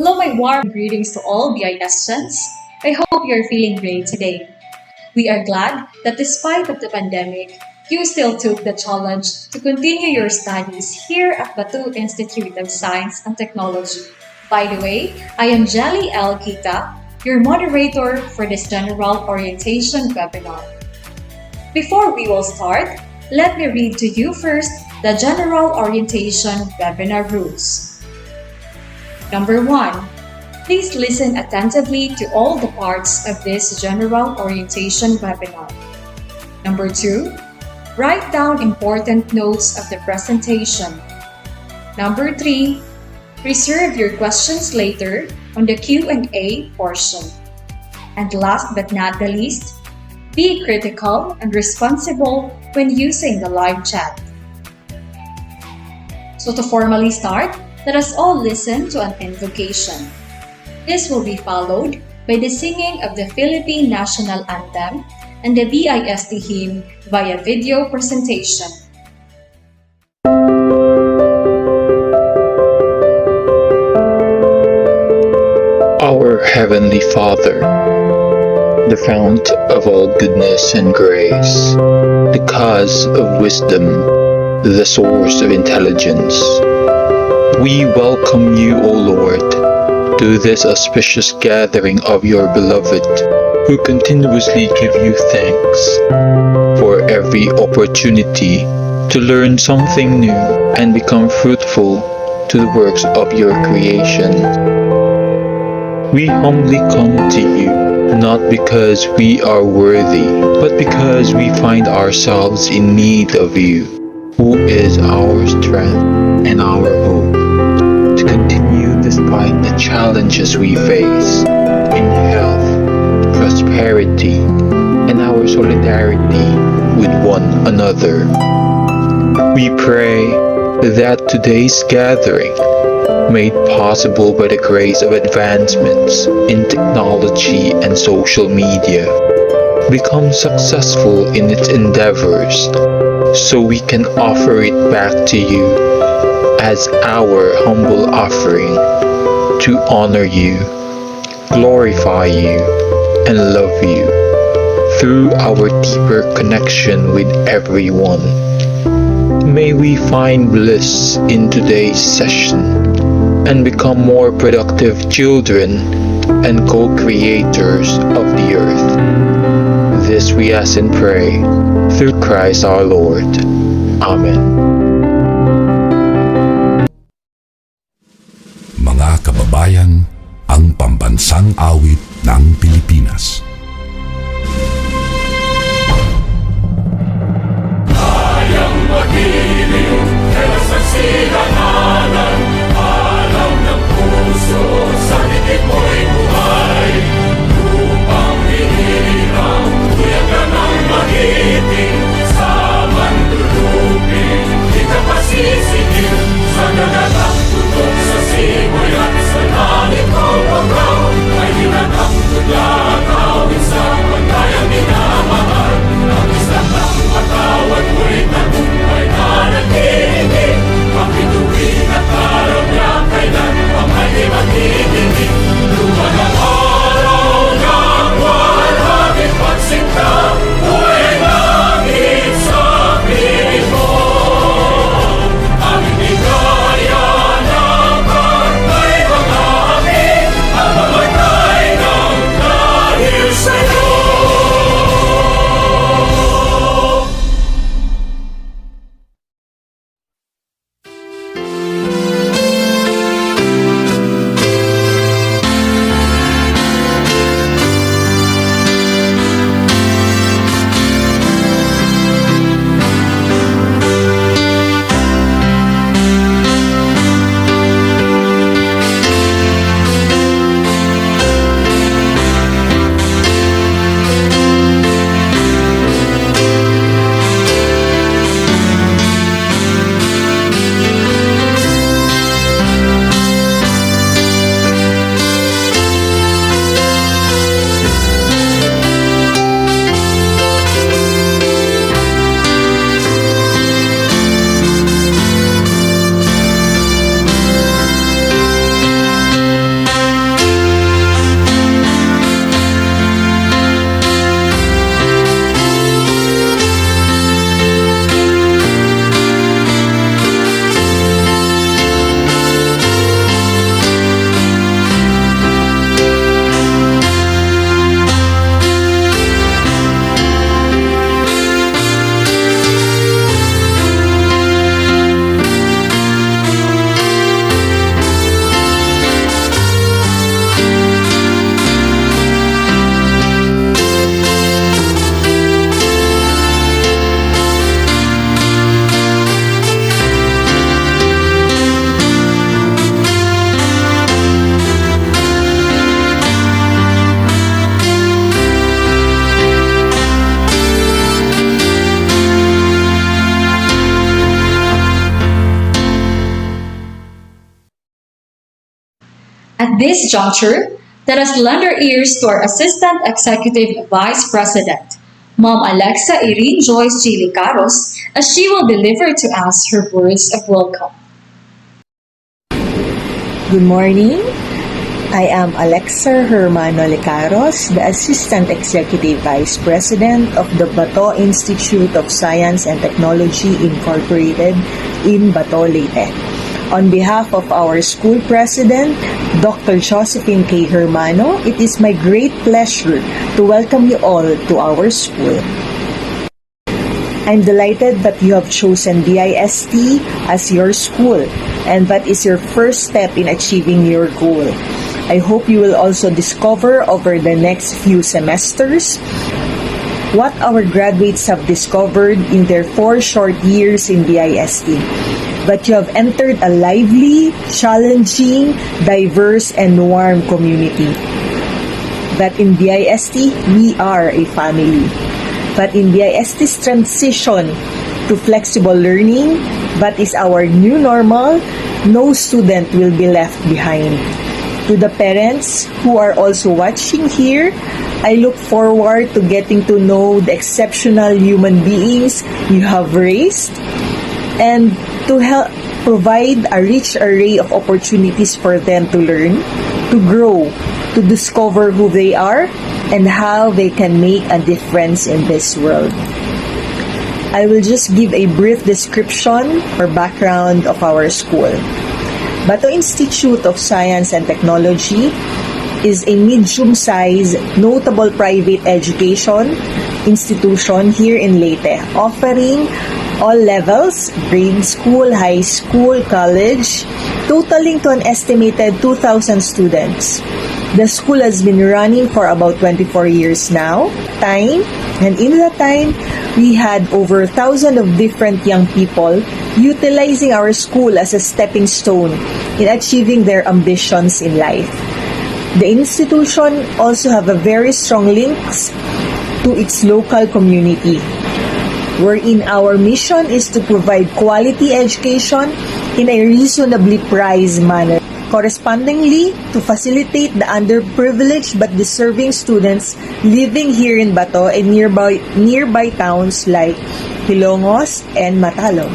Hello, my warm greetings to all BISTians. I hope you're feeling great today. We are glad that despite of the pandemic, you still took the challenge to continue your studies here at Batu Institute of Science and Technology. By the way, I am Jelly L. Kita, your moderator for this General Orientation webinar. Before we will start, let me read to you first the General Orientation webinar rules. Number 1. Please listen attentively to all the parts of this General Orientation webinar. Number 2. Write down important notes of the presentation. Number 3. Reserve your questions later on the Q&A portion. And last but not the least, be critical and responsible when using the live chat. So to formally start, let us all listen to an invocation. This will be followed by the singing of the Philippine National Anthem and the BIST hymn via video presentation. Our Heavenly Father, the fount of all goodness and grace, the cause of wisdom, the source of intelligence, we welcome you, O Lord, to this auspicious gathering of your beloved, who continuously give you thanks for every opportunity to learn something new and become fruitful to the works of your creation. We humbly come to you, not because we are worthy, but because we find ourselves in need of you, who is our strength and our hope, to continue despite the challenges we face in health, prosperity, and our solidarity with one another. We pray that today's gathering, made possible by the grace of advancements in technology and social media, becomes successful in its endeavors, so we can offer it back to you as our humble offering to honor you, glorify you, and love you through our deeper connection with everyone. May we find bliss in today's session and become more productive children and co-creators of the earth. This we ask and pray through Christ our Lord. Amen. Mga kababayan, ang pambansang awit ng Pilipinas. Kayang magiliw, kaya sa silanganan, alam ng puso, sa likid mo'y buhay. Lupang hinirang, tuyak ka ng magiting, sa mandulupin, di ka pasisigil, sa nagalang tutok sa simoy at sa langit mo pagaw, ay hinatang tulakaw, At this juncture, let us lend our ears to our Assistant Executive Vice President, Mom Alexa Irene Joyce J. Licaros, as she will deliver to us her words of welcome. Good morning. I am Alexa Hermano Licaros, the Assistant Executive Vice President of the Bato Institute of Science and Technology Incorporated in Bato, Leyte. On behalf of our school president, Dr. Josephine K. Hermano, it is my great pleasure to welcome you all to our school. I'm delighted that you have chosen BIST as your school, and that is your first step in achieving your goal. I hope you will also discover over the next few semesters what our graduates have discovered in their 4 short years in BIST. But you have entered a lively, challenging, diverse, and warm community. That in BIST, we are a family. But in BIST's transition to flexible learning, that is our new normal, no student will be left behind. To the parents who are also watching here, I look forward to getting to know the exceptional human beings you have raised and to help provide a rich array of opportunities for them to learn, to grow, to discover who they are and how they can make a difference in this world. I will just give a brief description or background of our school. Bato Institute of Science and Technology is a medium-sized, notable private education institution here in Leyte, offering all levels, grade school, high school, college, totaling to an estimated 2,000 students. The school has been running for about 24 years now. And in that time, we had over 1,000 of different young people utilizing our school as a stepping stone in achieving their ambitions in life. The institution also have a very strong links to its local community, wherein our mission is to provide quality education in a reasonably priced manner. Correspondingly, to facilitate the underprivileged but deserving students living here in Bato and nearby towns like Hilongos and Matalom,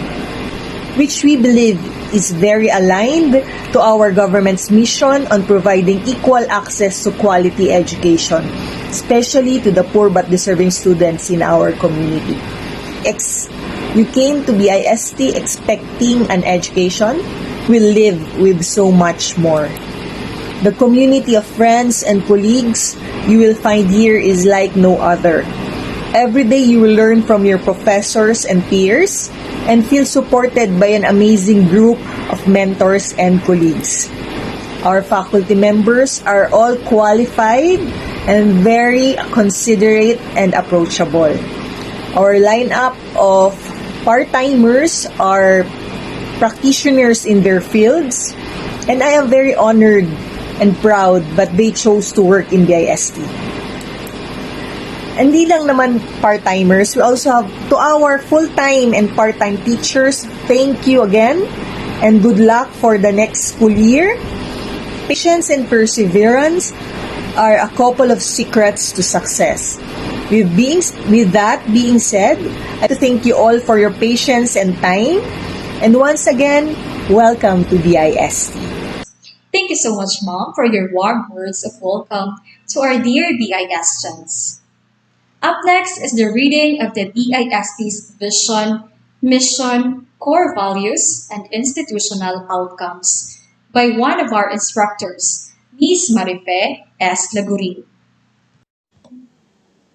which we believe is very aligned to our government's mission on providing equal access to quality education, especially to the poor but deserving students in our community. You came to BIST expecting an education. We live with so much more. The community of friends and colleagues you will find here is like no other. Every day you will learn from your professors and peers and feel supported by an amazing group of mentors and colleagues. Our faculty members are all qualified and very considerate and approachable. Our lineup of part-timers are practitioners in their fields, and I am very honored and proud that they chose to work in BIST. And di lang naman part-timers, we also have to our full-time and part-time teachers, thank you again and good luck for the next school year. Patience and perseverance are a couple of secrets to success. With that being said, I thank you all for your patience and time. And once again, welcome to BIST. Thank you so much, Mom, for your warm words of welcome to our dear BISTians. Up next is the reading of the BIST's vision, mission, core values, and institutional outcomes by one of our instructors, Ms. Marife S. Lagurin.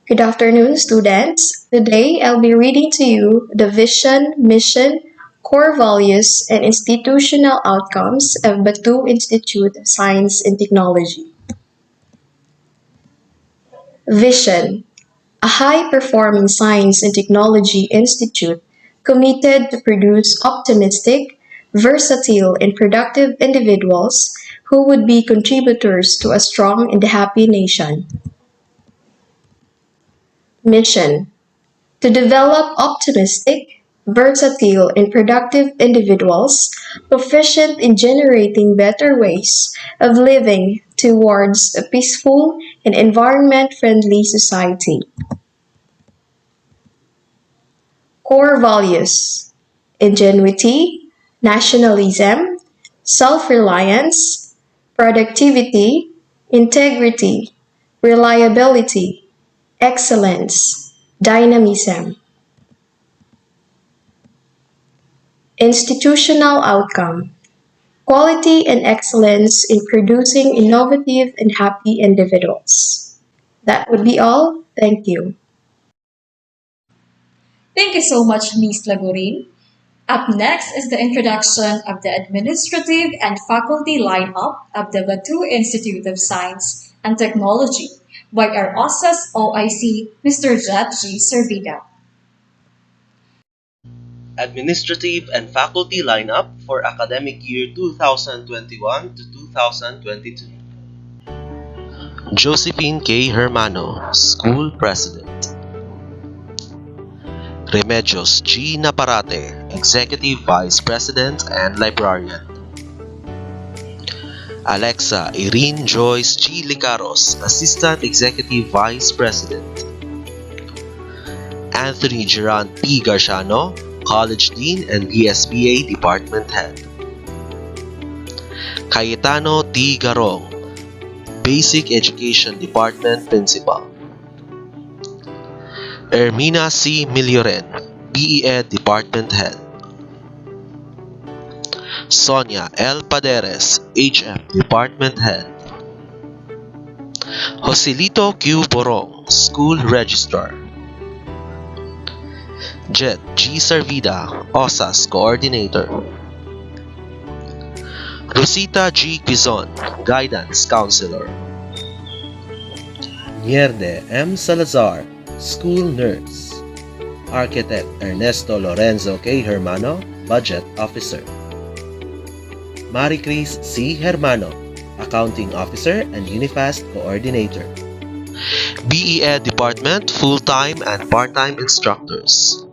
Good afternoon, students. Today, I'll be reading to you the vision, mission, core values, and institutional outcomes of Batu Institute of Science and Technology. Vision: a high-performing science and technology institute committed to produce optimistic, versatile, and productive individuals who would be contributors to a strong and happy nation. Mission: to develop optimistic, versatile and productive individuals, proficient in generating better ways of living towards a peaceful and environment-friendly society. Core values: ingenuity, nationalism, self-reliance, productivity, integrity, reliability, excellence, dynamism. Institutional outcome: quality and excellence in producing innovative and happy individuals. That would be all. Thank you. Thank you so much, Ms. Lagurin. Up next is the introduction of the administrative and faculty lineup of the Batu Institute of Science and Technology by our OSAS OIC, Mr. Jet G. Servida. Administrative and faculty lineup for academic year 2021 to 2022. Josephine K. Hermano, School President. Remedios G. Naparate, Executive Vice President and Librarian. Alexa Irene Joyce G. Licaros, Assistant Executive Vice President. Anthony Gerard P. Garciano, College Dean and BSBA Department Head. Cayetano T. Garong, Basic Education Department Principal. Ermina C. Milloren, BEd Department Head. Sonia L. Paderes, HM Department Head. Joselito Q. Borong, School Registrar. Jet G. Servida, OSAS Coordinator. Rosita G. Quizon, Guidance Counselor. Nierde M. Salazar, School Nurse. Architect Ernesto Lorenzo K. Hermano, Budget Officer. Maricris C. Hermano, Accounting Officer and Unifast Coordinator. BEd Department Full-Time and Part-Time Instructors.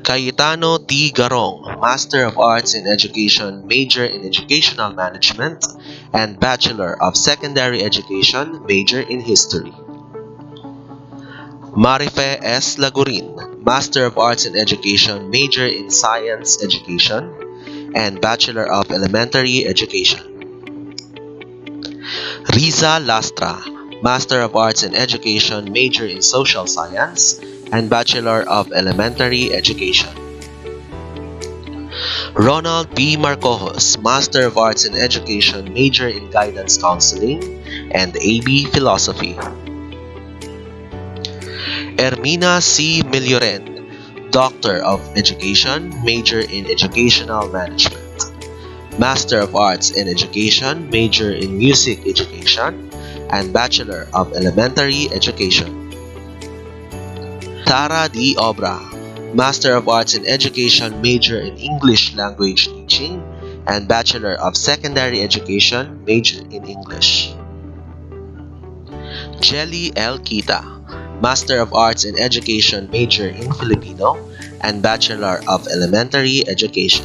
Cayetano T. Garong, Master of Arts in Education, Major in Educational Management, and Bachelor of Secondary Education, Major in History. Marife S. Lagurin, Master of Arts in Education, Major in Science Education, and Bachelor of Elementary Education. Riza Lastra, Master of Arts in Education, Major in Social Science, and Bachelor of Elementary Education. Ronald P. Marcojos, Master of Arts in Education, Major in Guidance Counseling, and AB Philosophy. Ermina C. Milloren, Doctor of Education, Major in Educational Management. Master of Arts in Education, Major in Music Education, and Bachelor of Elementary Education. Tara D. Obra, Master of Arts in Education, Major in English Language Teaching, and Bachelor of Secondary Education, Major in English. Jelly L. Kita, Master of Arts in Education, Major in Filipino, and Bachelor of Elementary Education.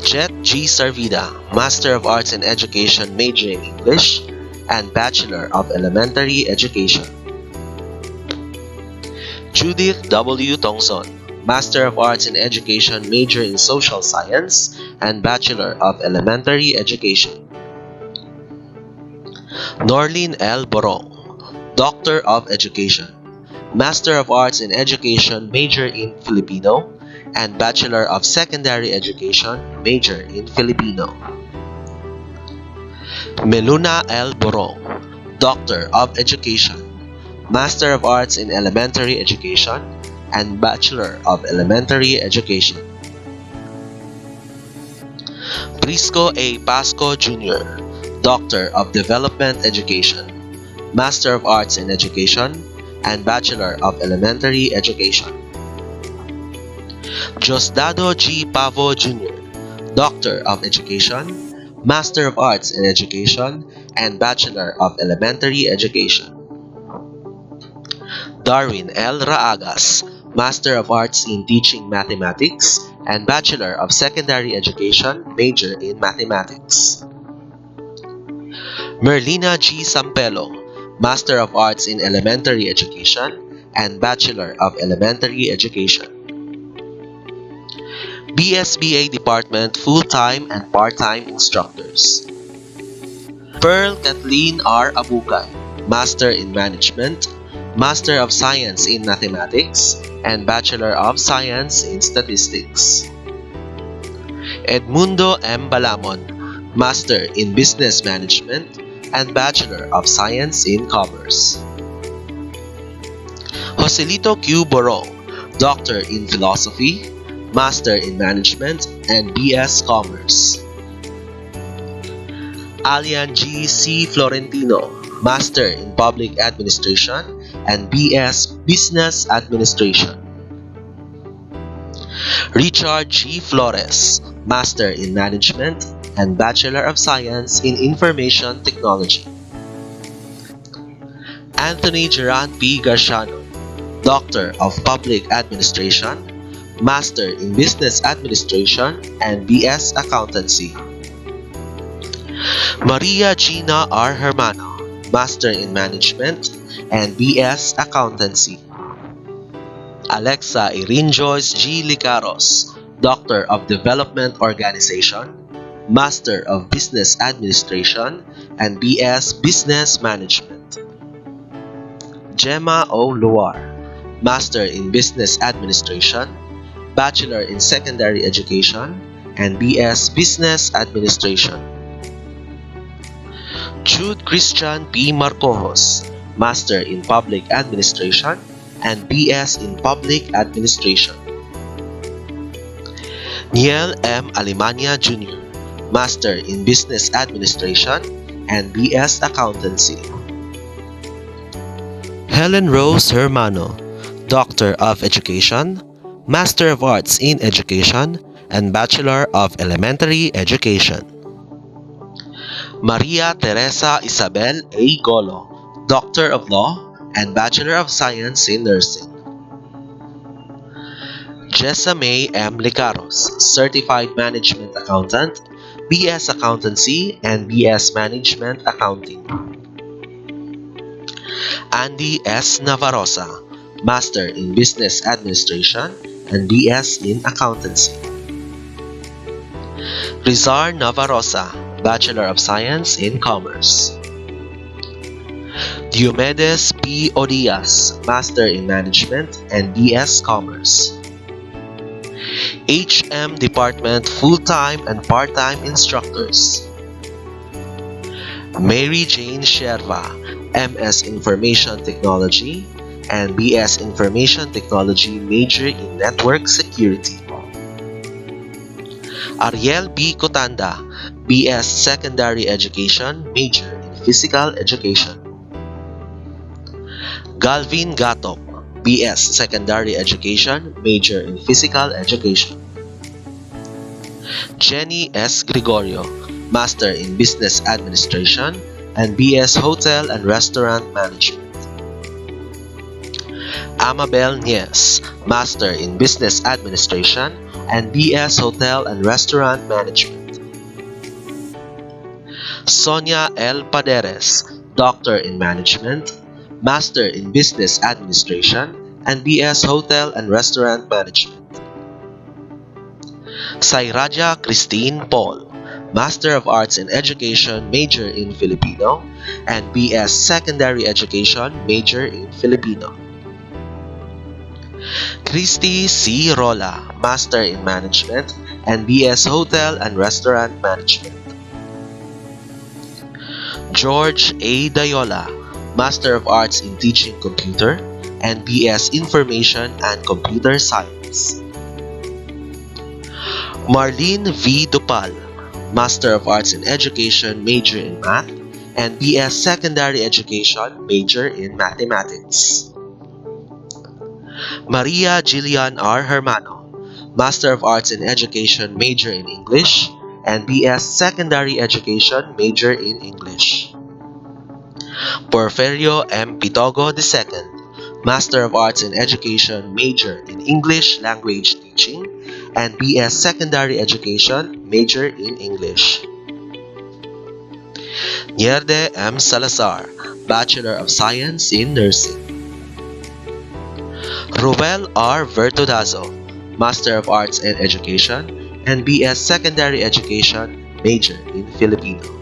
Jet G. Servida, Master of Arts in Education, Major in English, and Bachelor of Elementary Education. Judith W. Tongson, Master of Arts in Education, Major in Social Science, and Bachelor of Elementary Education. Norlene L. Borong, Doctor of Education, Master of Arts in Education, Major in Filipino, and Bachelor of Secondary Education, Major in Filipino. Meluna L. Borong, Doctor of Education, Master of Arts in Elementary Education, and Bachelor of Elementary Education. Prisco A. Pasco Jr., Doctor of Development Education, Master of Arts in Education, and Bachelor of Elementary Education. Josdado G. Pavo Jr., Doctor of Education, Master of Arts in Education, and Bachelor of Elementary Education. Darwin L. Raagas, Master of Arts in Teaching Mathematics, and Bachelor of Secondary Education, major in Mathematics. Merlina G. Sampelo, Master of Arts in Elementary Education, and Bachelor of Elementary Education. BSBA Department Full-Time and Part-Time Instructors. Pearl Kathleen R. Abukay, Master in Management, Master of Science in Mathematics, and Bachelor of Science in Statistics. Edmundo M. Balamon, Master in Business Management, and Bachelor of Science in Commerce. Joselito Q. Borong, Doctor in Philosophy, Master in Management, and BS Commerce. Alian G. C. Florentino, Master in Public Administration and BS Business Administration. Richard G. Flores, Master in Management and Bachelor of Science in Information Technology. Anthony Gerard P. Garciano, Doctor of Public Administration, Master in Business Administration and BS Accountancy. Maria Gina R. Hermano, Master in Management and BS Accountancy. Alexa Irene Joyce G. Licaros, Doctor of Development Organization, Master of Business Administration and BS Business Management. Gemma O. Luar, Master in Business Administration, Bachelor in Secondary Education, and BS Business Administration. Jude Christian P. Marcojos, Master in Public Administration and BS in Public Administration. Niel M. Alemania Jr., Master in Business Administration and BS Accountancy. Helen Rose Hermano, Doctor of Education, Master of Arts in Education, and Bachelor of Elementary Education. Maria Teresa Isabel A. Golo, Doctor of Law and Bachelor of Science in Nursing. Jessa May M. Licaros, Certified Management Accountant, BS Accountancy and BS Management Accounting. Andy S. Navarroza, Master in Business Administration and BS in Accountancy. Rizar Navarroza, Bachelor of Science in Commerce. Diomedes P. Odias, Master in Management and BS Commerce. HM Department Full-Time and Part-Time Instructors. Mary Jane Sherva, MS Information Technology and BS Information Technology major in Network Security. Ariel B. Cotanda, BS Secondary Education, major in Physical Education. Galvin Gatop, BS Secondary Education, major in Physical Education. Jenny S. Gregorio, Master in Business Administration and BS Hotel and Restaurant Management. Amabel Nies, Master in Business Administration and BS Hotel and Restaurant Management. Sonia L. Paderes, Doctor in Management, Master in Business Administration and BS Hotel and Restaurant Management. Sairaja Christine Paul, Master of Arts in Education, major in Filipino and BS Secondary Education, major in Filipino. Christy C. Rola, Master in Management and BS Hotel and Restaurant Management. George A. Dayola, Master of Arts in Teaching Computer and BS Information and Computer Science. Marlene V. Dupal, Master of Arts in Education, major in Math and BS Secondary Education, major in Mathematics. Maria Jillian R. Hermano, Master of Arts in Education, major in English and BS Secondary Education, major in English. Porfirio M. Pitogo II, Master of Arts in Education, major in English Language Teaching, and BS Secondary Education, major in English. Nierde M. Salazar, Bachelor of Science in Nursing. Ruel R. Vertudazo, Master of Arts in Education, and BS Secondary Education, major in Filipino.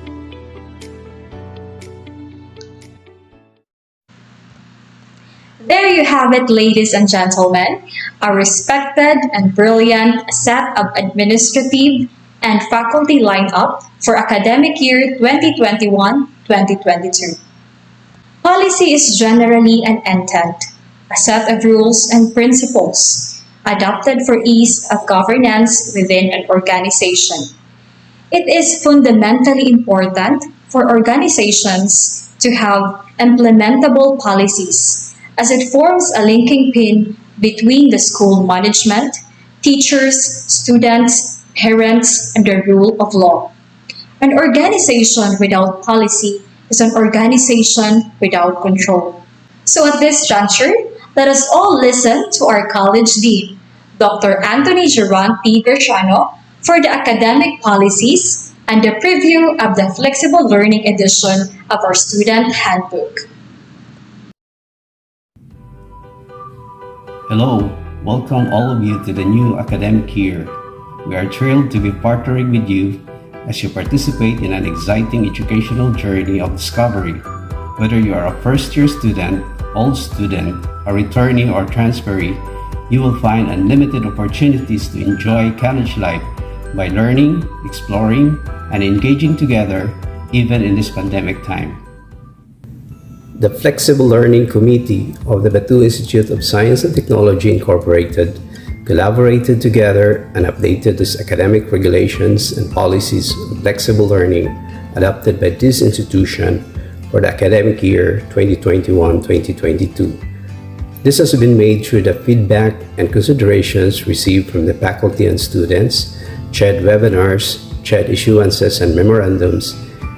There you have it, ladies and gentlemen, a respected and brilliant set of administrative and faculty lineup for academic year 2021-2022. Policy is generally an intent, a set of rules and principles adopted for ease of governance within an organization. It is fundamentally important for organizations to have implementable policies as it forms a linking pin between the school management, teachers, students, parents, and the rule of law. An organization without policy is an organization without control. So at this juncture, let us all listen to our college dean, Dr. Anthony Geron P. Bertrano, for the academic policies and the preview of the flexible learning edition of our student handbook. Hello, welcome all of you to the new academic year. We are thrilled to be partnering with you as you participate in an exciting educational journey of discovery. Whether you are a first-year student, old student, a returnee, or transferee, you will find unlimited opportunities to enjoy college life by learning, exploring, and engaging together even in this pandemic time. The Flexible Learning Committee of the Batu Institute of Science and Technology Incorporated collaborated together and updated these academic regulations and policies on flexible learning adopted by this institution for the academic year 2021-2022. This has been made through the feedback and considerations received from the faculty and students, CHED webinars, CHED issuances and memorandums,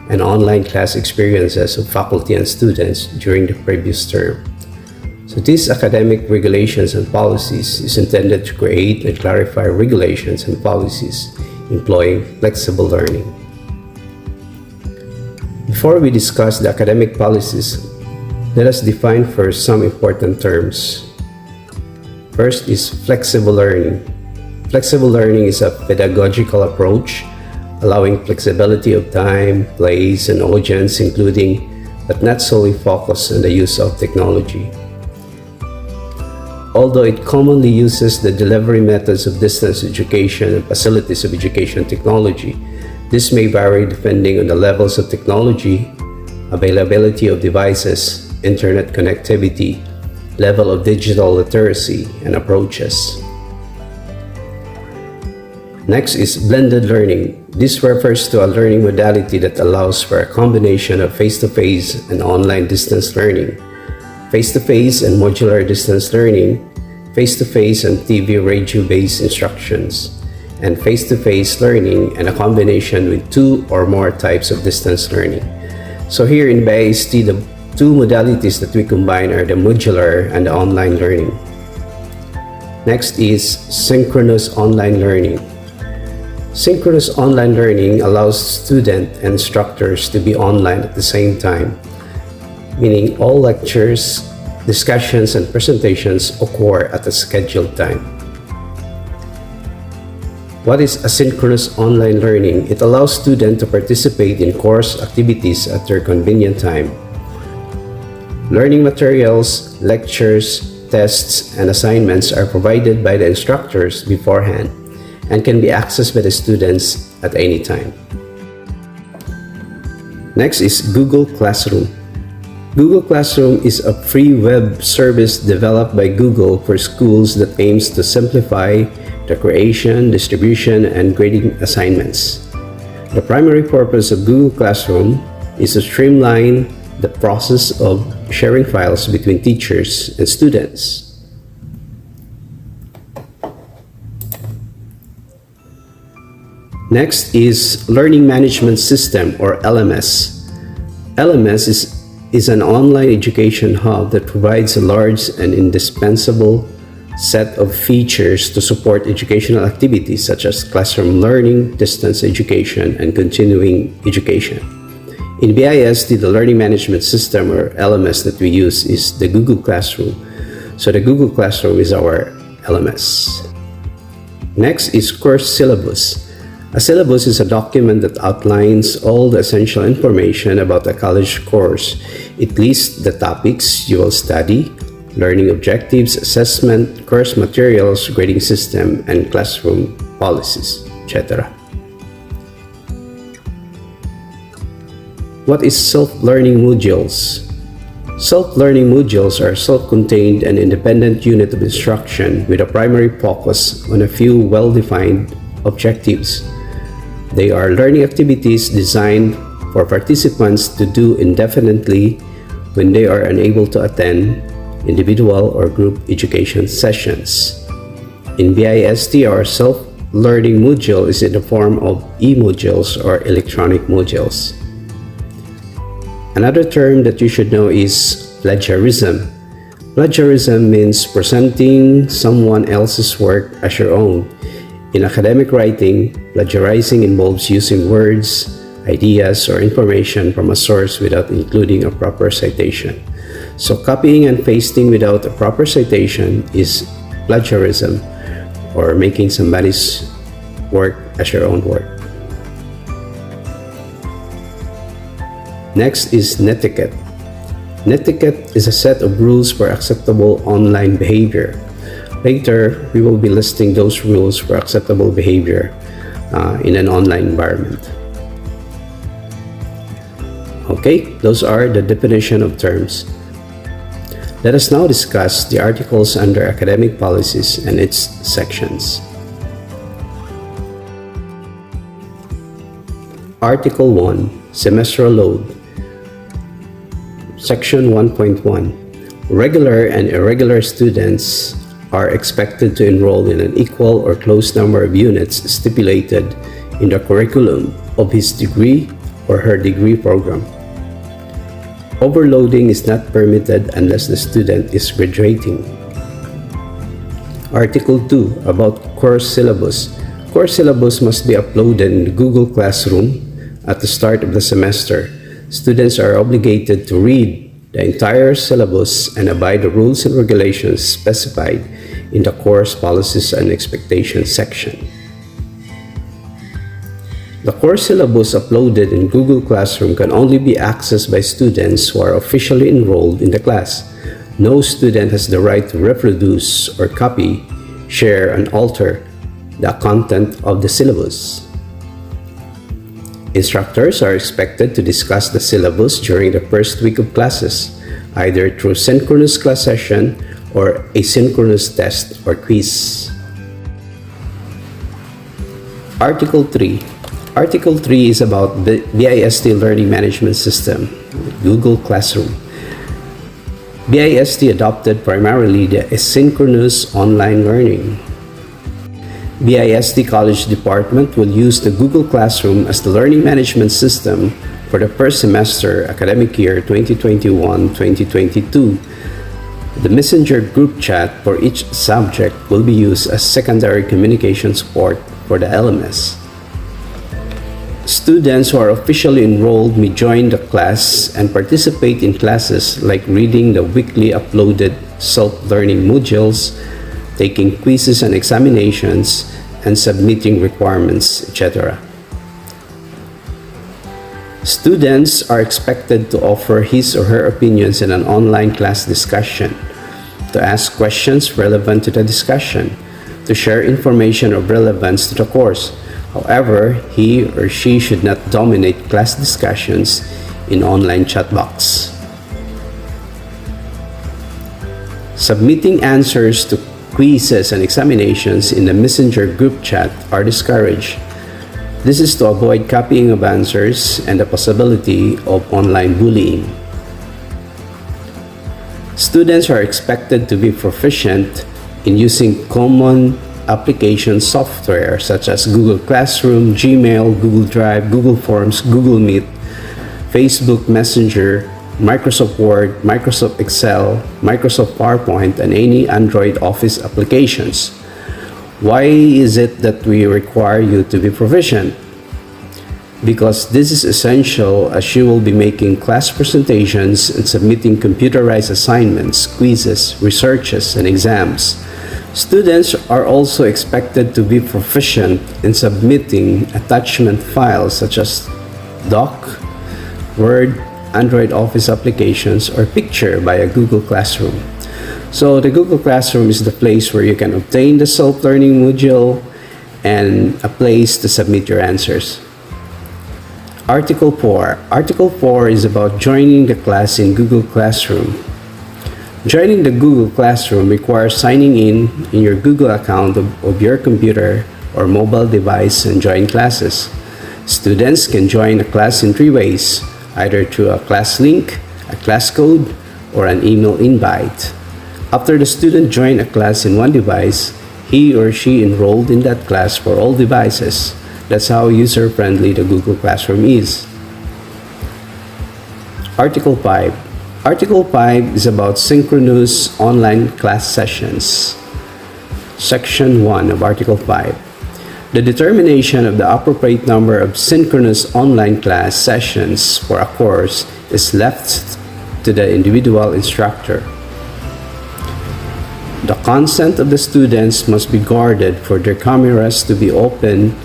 and online class experiences of faculty and students during the previous term. So these academic regulations and policies is intended to create and clarify regulations and policies employing flexible learning. Before we discuss the academic policies, let us define first some important terms. First is flexible learning. Flexible learning is a pedagogical approach allowing flexibility of time, place, and audience, including but not solely focused on the use of technology. Although it commonly uses the delivery methods of distance education and facilities of education technology, this may vary depending on the levels of technology, availability of devices, internet connectivity, level of digital literacy, and approaches. Next is blended learning. This refers to a learning modality that allows for a combination of face-to-face and online distance learning, face-to-face and modular distance learning, face-to-face and TV radio-based instructions, and face-to-face learning and a combination with two or more types of distance learning. So here in BIST, the two modalities that we combine are the modular and the online learning. Next is synchronous online learning. Synchronous online learning allows students and instructors to be online at the same time, meaning all lectures, discussions, and presentations occur at a scheduled time. What is asynchronous online learning? It allows students to participate in course activities at their convenient time. Learning materials, lectures, tests, and assignments are provided by the instructors beforehand and can be accessed by the students at any time. Next is Google Classroom. Google Classroom is a free web service developed by Google for schools that aims to simplify the creation, distribution, and grading assignments. The primary purpose of Google Classroom is to streamline the process of sharing files between teachers and students. Next is Learning Management System, or LMS. LMS is is an online education hub that provides a large and indispensable set of features to support educational activities such as classroom learning, distance education, and continuing education. In BIST, the learning management system or LMS that we use is the Google Classroom. So the Google Classroom is our LMS. Next is course syllabus. A syllabus is a document that outlines all the essential information about a college course. It lists the topics you will study, learning objectives, assessment, course materials, grading system, and classroom policies, etc. What is self-learning modules? Self-learning modules are self-contained and independent unit of instruction with a primary focus on a few well-defined objectives. They are learning activities designed for participants to do indefinitely when they are unable to attend individual or group education sessions. In BIST, our self-learning module is in the form of e-modules or electronic modules. Another term that you should know is plagiarism. Plagiarism means presenting someone else's work as your own. In academic writing, plagiarizing involves using words, ideas, or information from a source without including a proper citation. So copying and pasting without a proper citation is plagiarism, or making somebody's work as your own work. Next is netiquette. Netiquette is a set of rules for acceptable online behavior. Later, we will be listing those rules for acceptable behavior in an online environment. Okay, those are the definition of terms. Let us now discuss the articles under academic policies and its sections. Article 1, Semestral Load. Section 1.1. Regular and irregular students are expected to enroll in an equal or close number of units stipulated in the curriculum of his degree or her degree program. Overloading is not permitted unless the student is graduating. Article 2, about course syllabus. Course syllabus must be uploaded in the Google Classroom at the start of the semester. Students are obligated to read the entire syllabus and abide the rules and regulations specified in the course policies and expectations section. The course syllabus uploaded in Google Classroom can only be accessed by students who are officially enrolled in the class. No student has the right to reproduce or copy, share, and alter the content of the syllabus. Instructors are expected to discuss the syllabus during the first week of classes, either through synchronous class session or asynchronous test or quiz. Article 3. Article 3 is about the BIST Learning Management System, Google Classroom. BIST adopted primarily the asynchronous online learning. BIST College Department will use the Google Classroom as the learning management system for the first semester academic year 2021-2022. The Messenger group chat for each subject will be used as secondary communication support for the LMS. Students who are officially enrolled may join the class and participate in classes like reading the weekly uploaded self-learning modules, taking quizzes and examinations, and submitting requirements, etc. Students are expected to offer his or her opinions in an online class discussion, to ask questions relevant to the discussion, to share information of relevance to the course. However, he or she should not dominate class discussions in online chat box. Submitting answers to quizzes and examinations in the Messenger group chat are discouraged. This is to avoid copying of answers and the possibility of online bullying. Students are expected to be proficient in using common application software such as Google Classroom, Gmail, Google Drive, Google Forms, Google Meet, Facebook Messenger, Microsoft Word, Microsoft Excel, Microsoft PowerPoint, and any Android Office applications. Why is it that we require you to be proficient? Because this is essential as you will be making class presentations and submitting computerized assignments, quizzes, researches, and exams. Students are also expected to be proficient in submitting attachment files such as Doc, Word, Android Office applications, or picture via Google Classroom. So the Google Classroom is the place where you can obtain the self-learning module and a place to submit your answers. Article 4. Article 4 is about joining the class in Google Classroom. Joining the Google Classroom requires signing in your Google account of your computer or mobile device and join classes. Students can join a class in three ways, either through a class link, a class code, or an email invite. After the student joins a class in one device, he or she enrolled in that class for all devices. That's how user-friendly the Google Classroom is. Article 5. Article 5 is about synchronous online class sessions. Section 1 of Article 5. The determination of the appropriate number of synchronous online class sessions for a course is left to the individual instructor. The consent of the students must be guarded for their cameras to be open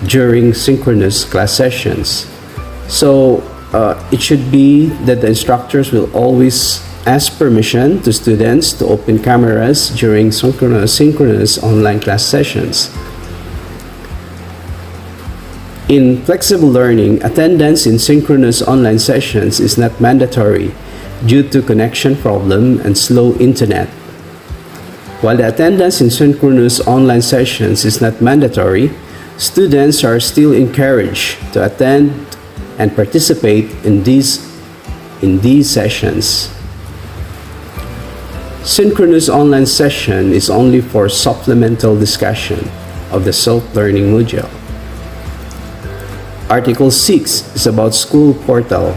during synchronous class sessions. So it should be that the instructors will always ask permission to students to open cameras during synchronous online class sessions. In flexible learning, attendance in synchronous online sessions is not mandatory due to connection problem and slow internet. While the attendance in synchronous online sessions is not mandatory, students are still encouraged to attend and participate in these sessions. Synchronous online session is only for supplemental discussion of the self-learning module. Article 6 is about School Portal.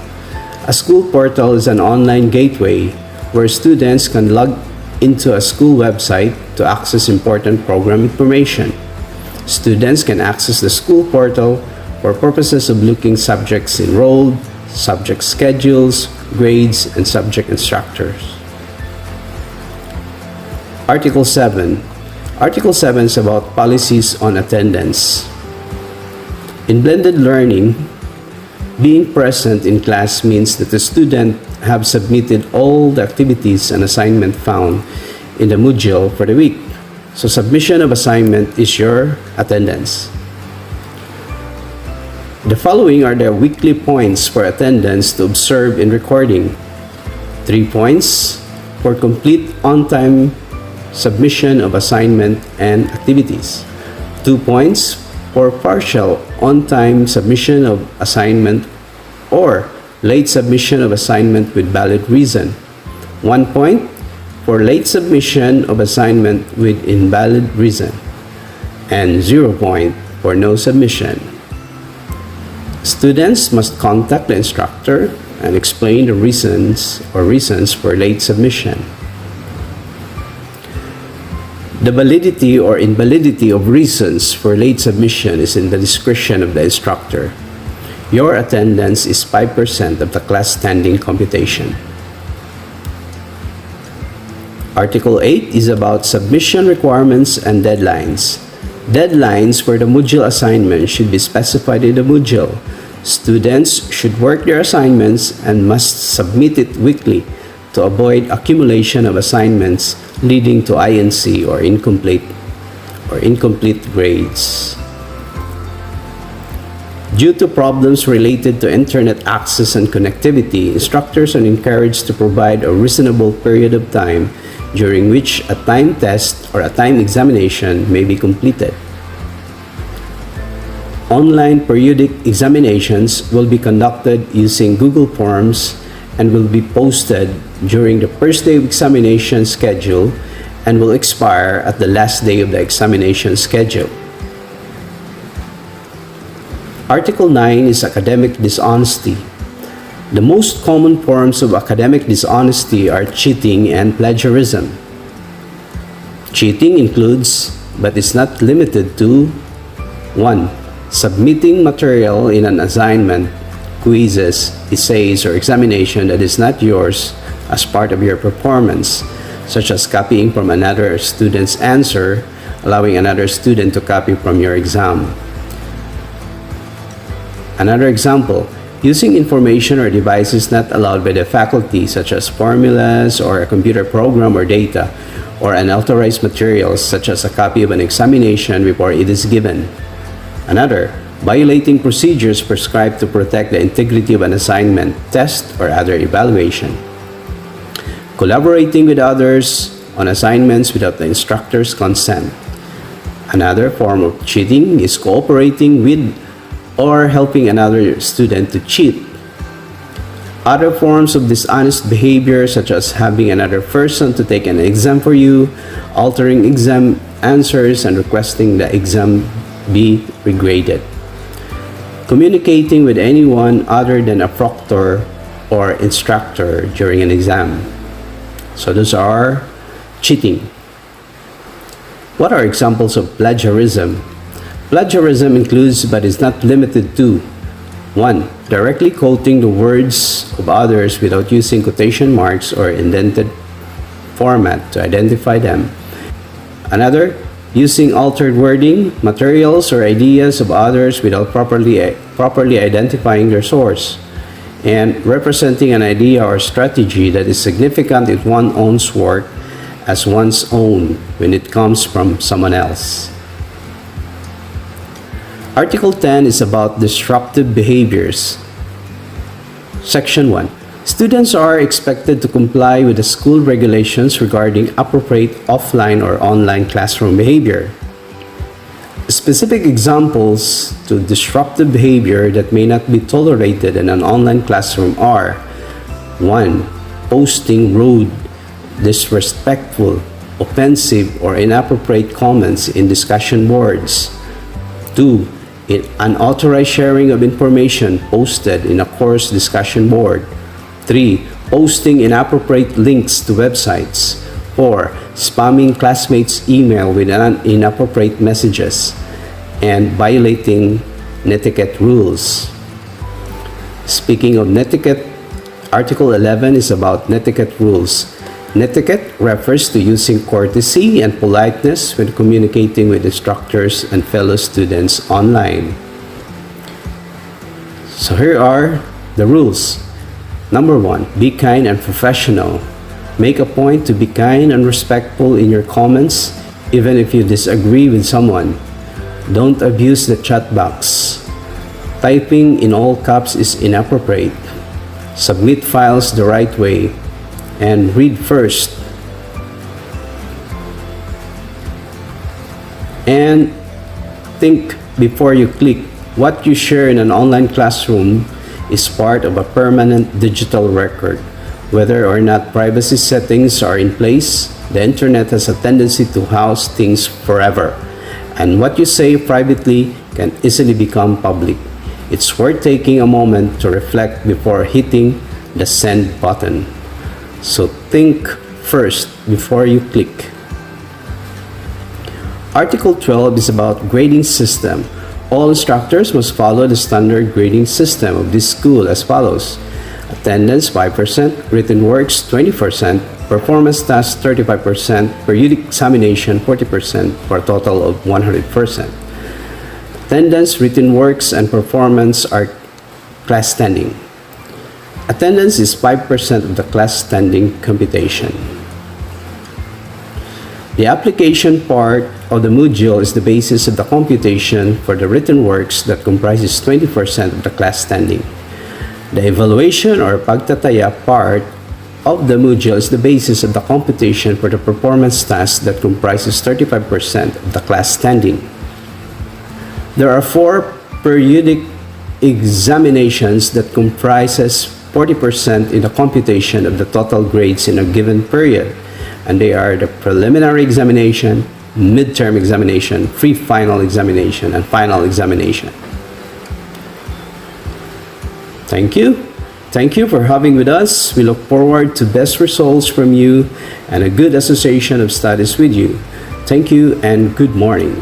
A school portal is an online gateway where students can log into a school website to access important program information. Students can access the school portal for purposes of looking subjects enrolled, subject schedules, grades, and subject instructors. Article 7. Article 7 is about policies on attendance. In blended learning, being present in class means that the student have submitted all the activities and assignment found in the module for the week. So submission of assignment is your attendance. The following are the weekly points for attendance to observe in recording. 3 points for complete on-time submission of assignment and activities. 2 points for partial on-time submission of assignment or late submission of assignment with valid reason. 1 point for late submission of assignment with invalid reason, and 0 point for no submission. Students must contact the instructor and explain the reasons for late submission. The validity or invalidity of reasons for late submission is in the discretion of the instructor. Your attendance is 5% of the class standing computation. Article 8 is about submission requirements and deadlines. Deadlines for the module assignment should be specified in the module. Students should work their assignments and must submit it weekly to avoid accumulation of assignments leading to INC or incomplete grades. Due to problems related to internet access and connectivity, instructors are encouraged to provide a reasonable period of time during which a time test or a time examination may be completed. Online periodic examinations will be conducted using Google Forms and will be posted during the first day of examination schedule and will expire at the last day of the examination schedule. Article 9 is academic dishonesty. The most common forms of academic dishonesty are cheating and plagiarism. Cheating includes, but is not limited to: 1. Submitting material in an assignment, quizzes, essays, or examination that is not yours as part of your performance, such as copying from another student's answer, allowing another student to copy from your exam. Another example, using information or devices not allowed by the faculty, such as formulas or a computer program or data, or unauthorized materials, such as a copy of an examination before it is given. Another, violating procedures prescribed to protect the integrity of an assignment, test, or other evaluation. Collaborating with others on assignments without the instructor's consent. Another form of cheating is cooperating with or helping another student to cheat. Other forms of dishonest behavior, such as having another person to take an exam for you, altering exam answers, and requesting the exam be regraded. Communicating with anyone other than a proctor or instructor during an exam. So those are cheating. What are examples of plagiarism? Plagiarism includes, but is not limited to: 1. Directly quoting the words of others without using quotation marks or indented format to identify them. Another, using altered wording, materials, or ideas of others without properly identifying their source. And representing an idea or strategy that is significant in one's own work as one's own when it comes from someone else. Article 10 is about disruptive behaviors. Section 1. Students are expected to comply with the school regulations regarding appropriate offline or online classroom behavior. Specific examples to disruptive behavior that may not be tolerated in an online classroom are: 1. Posting rude, disrespectful, offensive, or inappropriate comments in discussion boards. 2. Unauthorized sharing of information posted in a course discussion board. 3. Posting inappropriate links to websites. 4. Spamming classmates' email with inappropriate messages. And violating netiquette rules. Speaking of netiquette, Article 11 is about netiquette rules. Netiquette refers to using courtesy and politeness when communicating with instructors and fellow students online. So here are the rules. Number 1, be kind and professional. Make a point to be kind and respectful in your comments, even if you disagree with someone. Don't abuse the chat box. Typing in all caps is inappropriate. Submit files the right way. And read first. And think before you click. What you share in an online classroom is part of a permanent digital record. Whether or not privacy settings are in place, the internet has a tendency to house things forever. And what you say privately can easily become public. It's worth taking a moment to reflect before hitting the send button. So think first before you click. Article 12 is about grading system. All instructors must follow the standard grading system of this school as follows: attendance 5%, written works 20%, performance tasks 35%, periodic examination 40%, for a total of 100%. Attendance, written works, and performance are class standing. Attendance is 5% of the class standing computation. The application part of the module is the basis of the computation for the written works that comprises 20% of the class standing. The evaluation or pagtataya part of the module is the basis of the computation for the performance task that comprises 35% of the class standing. There are 4 periodic examinations that comprises 40% in the computation of the total grades in a given period, and they are the preliminary examination, midterm examination, pre-final examination, and final examination. Thank you. Thank you for having with us. We look forward to best results from you and a good association of studies with you. Thank you and good morning.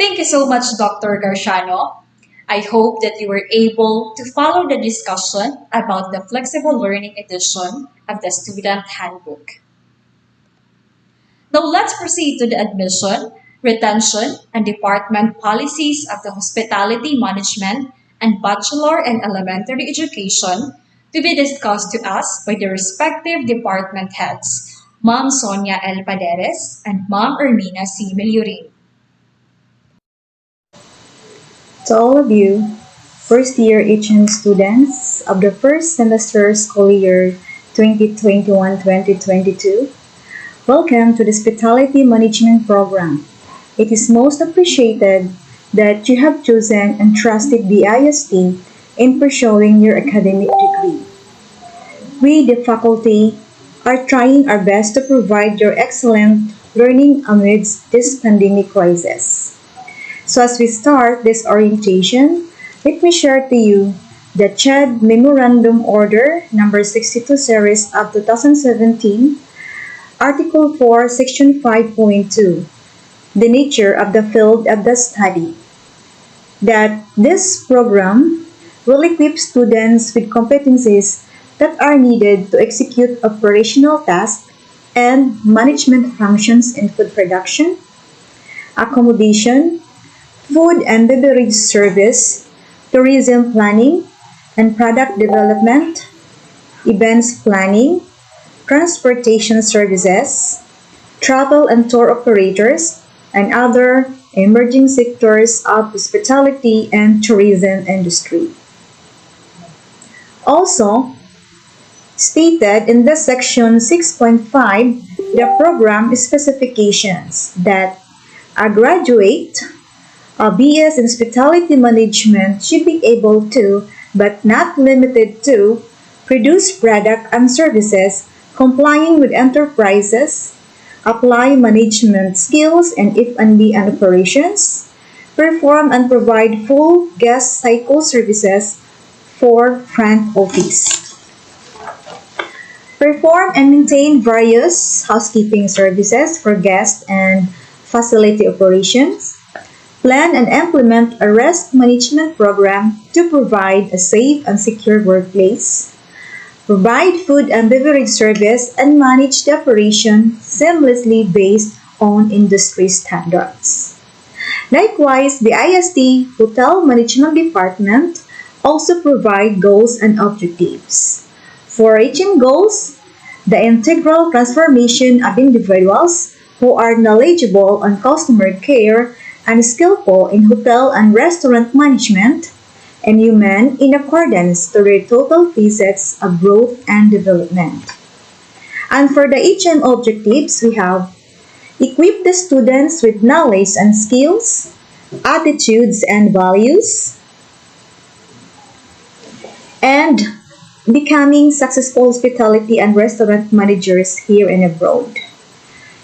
Thank you so much, Dr. Garciano. I hope that you were able to follow the discussion about the flexible learning edition of the Student Handbook. Now let's proceed to the admission, retention, and department policies of the Hospitality Management and Bachelor and Elementary Education to be discussed to us by the respective department heads, Ma'am Sonia L. Paderes and Ma'am Ermina C. Meliorin. To all of you, first year HM students of the first semester school year 2021-2022, welcome to the Hospitality Management Program. It is most appreciated that you have chosen and trusted the IST in pursuing your academic degree. We, the faculty, are trying our best to provide your excellent learning amidst this pandemic crisis. So as we start this orientation, let me share to you the CHED Memorandum Order number 62 series of 2017, Article 4, Section 5.2, the nature of the field of the study. That this program will equip students with competencies that are needed to execute operational tasks and management functions in food production, accommodation, food and beverage service, tourism planning and product development, events planning, transportation services, travel and tour operators, and other emerging sectors of hospitality and tourism industry. Also, stated in the section 6.5, the program specifications that a graduate a BS in Hospitality Management should be able to, but not limited to, produce product and services complying with enterprises, apply management skills and F&B and operations, perform and provide full guest cycle services for front office, perform and maintain various housekeeping services for guest and facility operations, plan and implement a risk management program to provide a safe and secure workplace, provide food and beverage service, and manage the operation seamlessly based on industry standards. Likewise, the IST Hotel Management Department also provide goals and objectives. For reaching goals, the integral transformation of individuals who are knowledgeable on customer care and skillful in hotel and restaurant management, and human in accordance to their total facets of growth and development. And for the HM objectives, we have equip the students with knowledge and skills, attitudes and values, and becoming successful hospitality and restaurant managers here and abroad.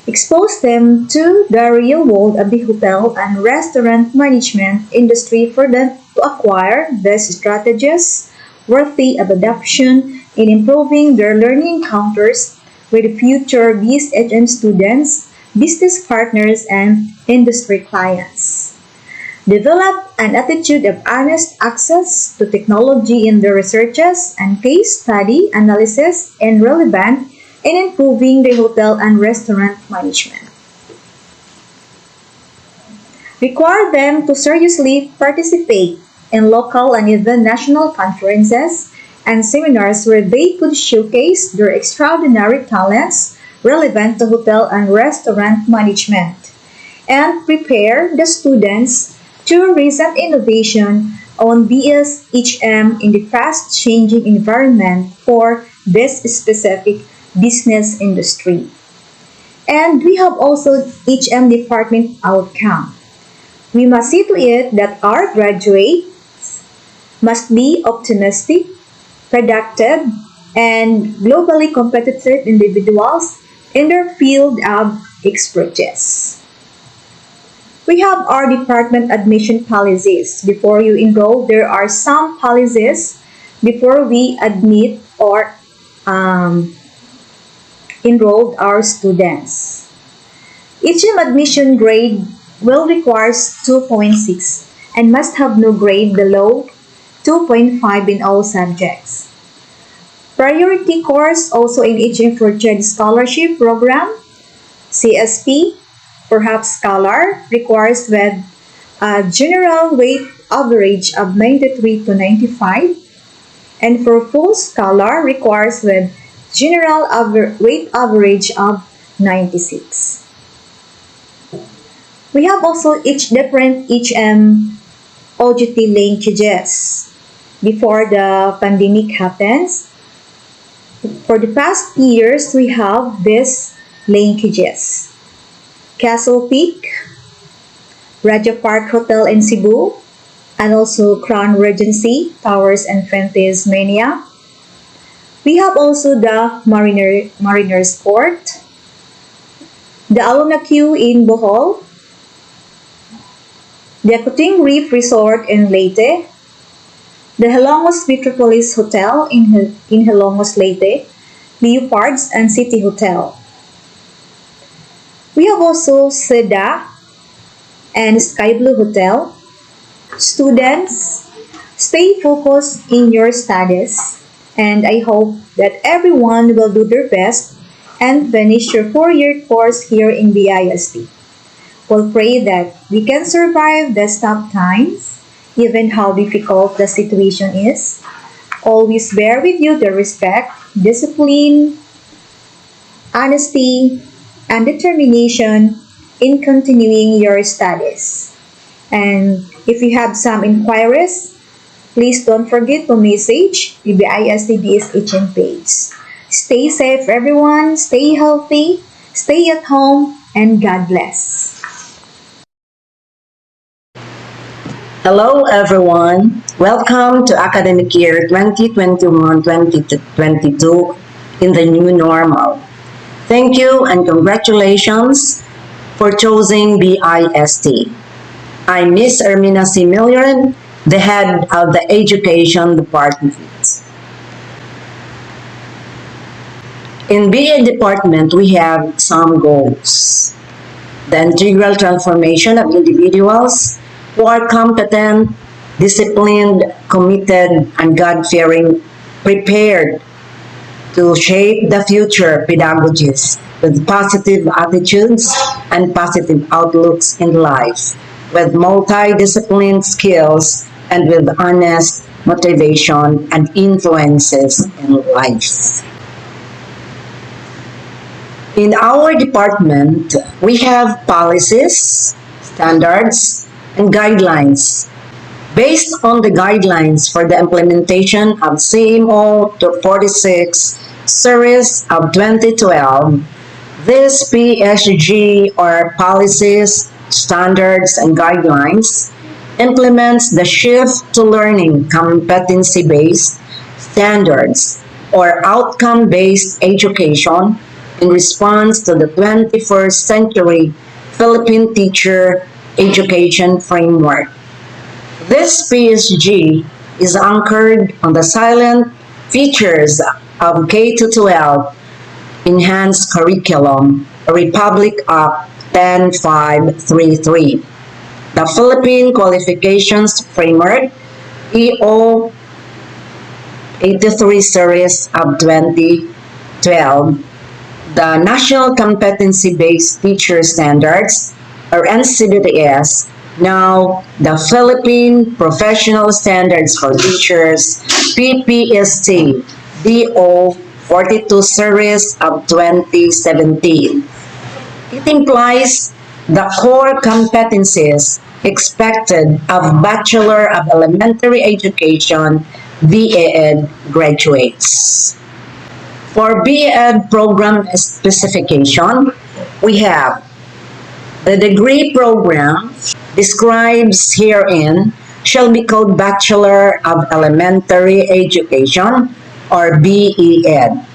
Expose them to the real world of the hotel and restaurant management industry for them to acquire best strategies worthy of adoption in improving their learning encounters with future BSHM students, business partners, and industry clients. Develop an attitude of honest access to technology in their researches and case study analysis and relevant in improving the hotel and restaurant management. Require them to seriously participate in local and even national conferences and seminars where they could showcase their extraordinary talents relevant to hotel and restaurant management, and prepare the students to recent innovation on BSHM in the fast-changing environment for this specific business industry. And we have also HM department outcome. We must see to it that our graduates must be optimistic, productive, and globally competitive individuals in their field of expertise. We have our department admission policies. Before you enroll, there are some policies before we admit or enrolled our students. HM admission grade will require 2.6 and must have no grade below 2.5 in all subjects. Priority course also in HM for CHED Scholarship Program, CSP, perhaps Scholar, requires with a general weight average of 93 to 95, and for full Scholar requires with general weight average of 96. We have also each different HM OJT linkages before the pandemic happens. For the past years, we have these linkages. Castle Peak, Raja Park Hotel in Cebu, and also Crown Regency, Towers and Fuentes Mania. We have also the Mariners Court, the Alona Q in Bohol, the Akuting Reef Resort in Leyte, the Hilongos Metropolis Hotel in Hilongos, Leyte, Leopards and City Hotel. We have also Seda and Sky Blue Hotel. Students, stay focused in your studies, and I hope that everyone will do their best and finish your 4-year course here in BIST. We'll pray that we can survive the tough times, even how difficult the situation is. Always bear with you the respect, discipline, honesty, and determination in continuing your studies. And if you have some inquiries, please don't forget to message the BIST DSHN page. Stay safe, everyone. Stay healthy. Stay at home. And God bless. Hello, everyone. Welcome to academic year 2021-2022 in the new normal. Thank you and congratulations for choosing BIST. I'm Miss Ermina C. Million, the head of the Education Department. In BA Department, we have some goals. The integral transformation of individuals who are competent, disciplined, committed, and God-fearing, prepared to shape the future pedagogies with positive attitudes and positive outlooks in life, with multidisciplinary skills and with honest motivation and influences in life. In our department, we have policies, standards, and guidelines. Based on the guidelines for the implementation of CMO 46 series of 2012, this PSG or policies, standards, and guidelines implements the shift to learning competency-based standards or outcome-based education in response to the 21st century Philippine teacher education framework. This PSG is anchored on the silent features of K-12 Enhanced Curriculum, Republic Act 10533, the Philippine Qualifications Framework, EO 83 series of 2012, the National Competency-Based Teacher Standards, or NCBTS, now the Philippine Professional Standards for Teachers, PPST, DO 42 series of 2017. It implies the core competencies expected of Bachelor of Elementary Education BA-Ed graduates. For BA-Ed program specification, we have the degree program describes herein shall be called Bachelor of Elementary Education or BE-Ed.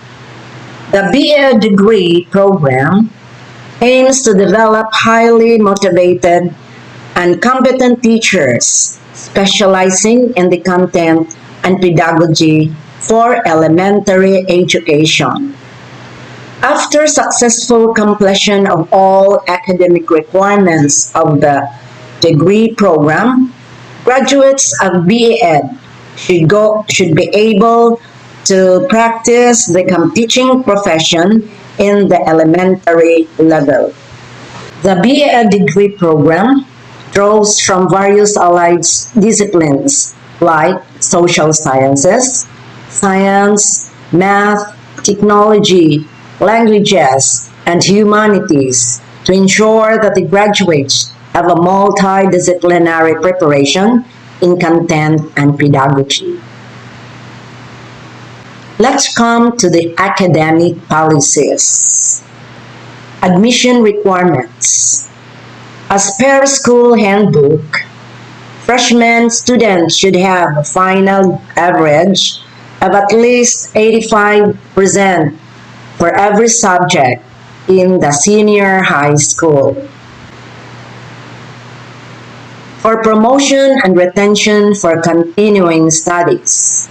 The BE-Ed degree program aims to develop highly motivated and competent teachers specializing in the content and pedagogy for elementary education. After successful completion of all academic requirements of the degree program, graduates of BE-Ed should be able to practice the teaching profession in the elementary level. The BE-Ed degree program draws from various allied disciplines like social sciences, science, math, technology, languages, and humanities to ensure that the graduates have a multidisciplinary preparation in content and pedagogy. Let's come to the academic policies. Admission requirements. As per school handbook, freshman students should have a final average of at least 85% for every subject in the senior high school. for promotion and retention for continuing studies.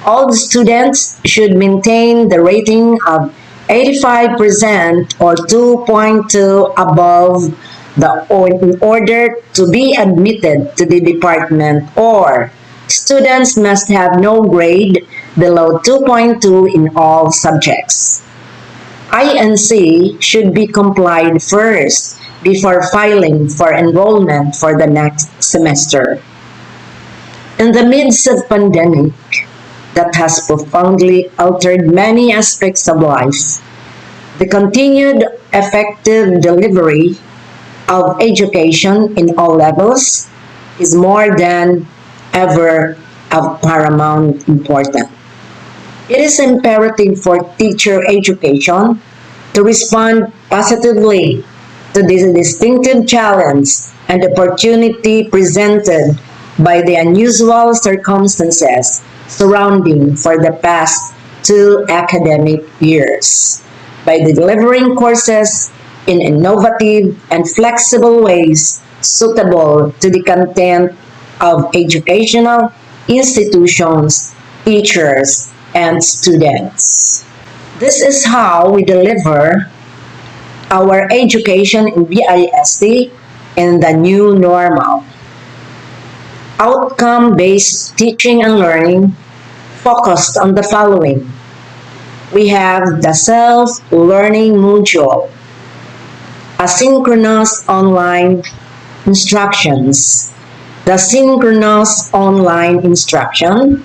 All the students should maintain the rating of 85% or 2.2 above in order to be admitted to the department, or students must have no grade below 2.2 in all subjects. INC should be complied first before filing for enrollment for the next semester. In the midst of pandemic that has profoundly altered many aspects of life, the continued effective delivery of education in all levels is more than ever of paramount importance. It is imperative for teacher education to respond positively to this distinctive challenge and opportunity presented by the unusual circumstances surrounding for the past 2 academic years by delivering courses in innovative and flexible ways suitable to the content of educational institutions, teachers, and students. This is how we deliver our education in BIST in the new normal. Outcome-based teaching and learning focused on the following. We have the self-learning module, asynchronous online instructions, the synchronous online instruction,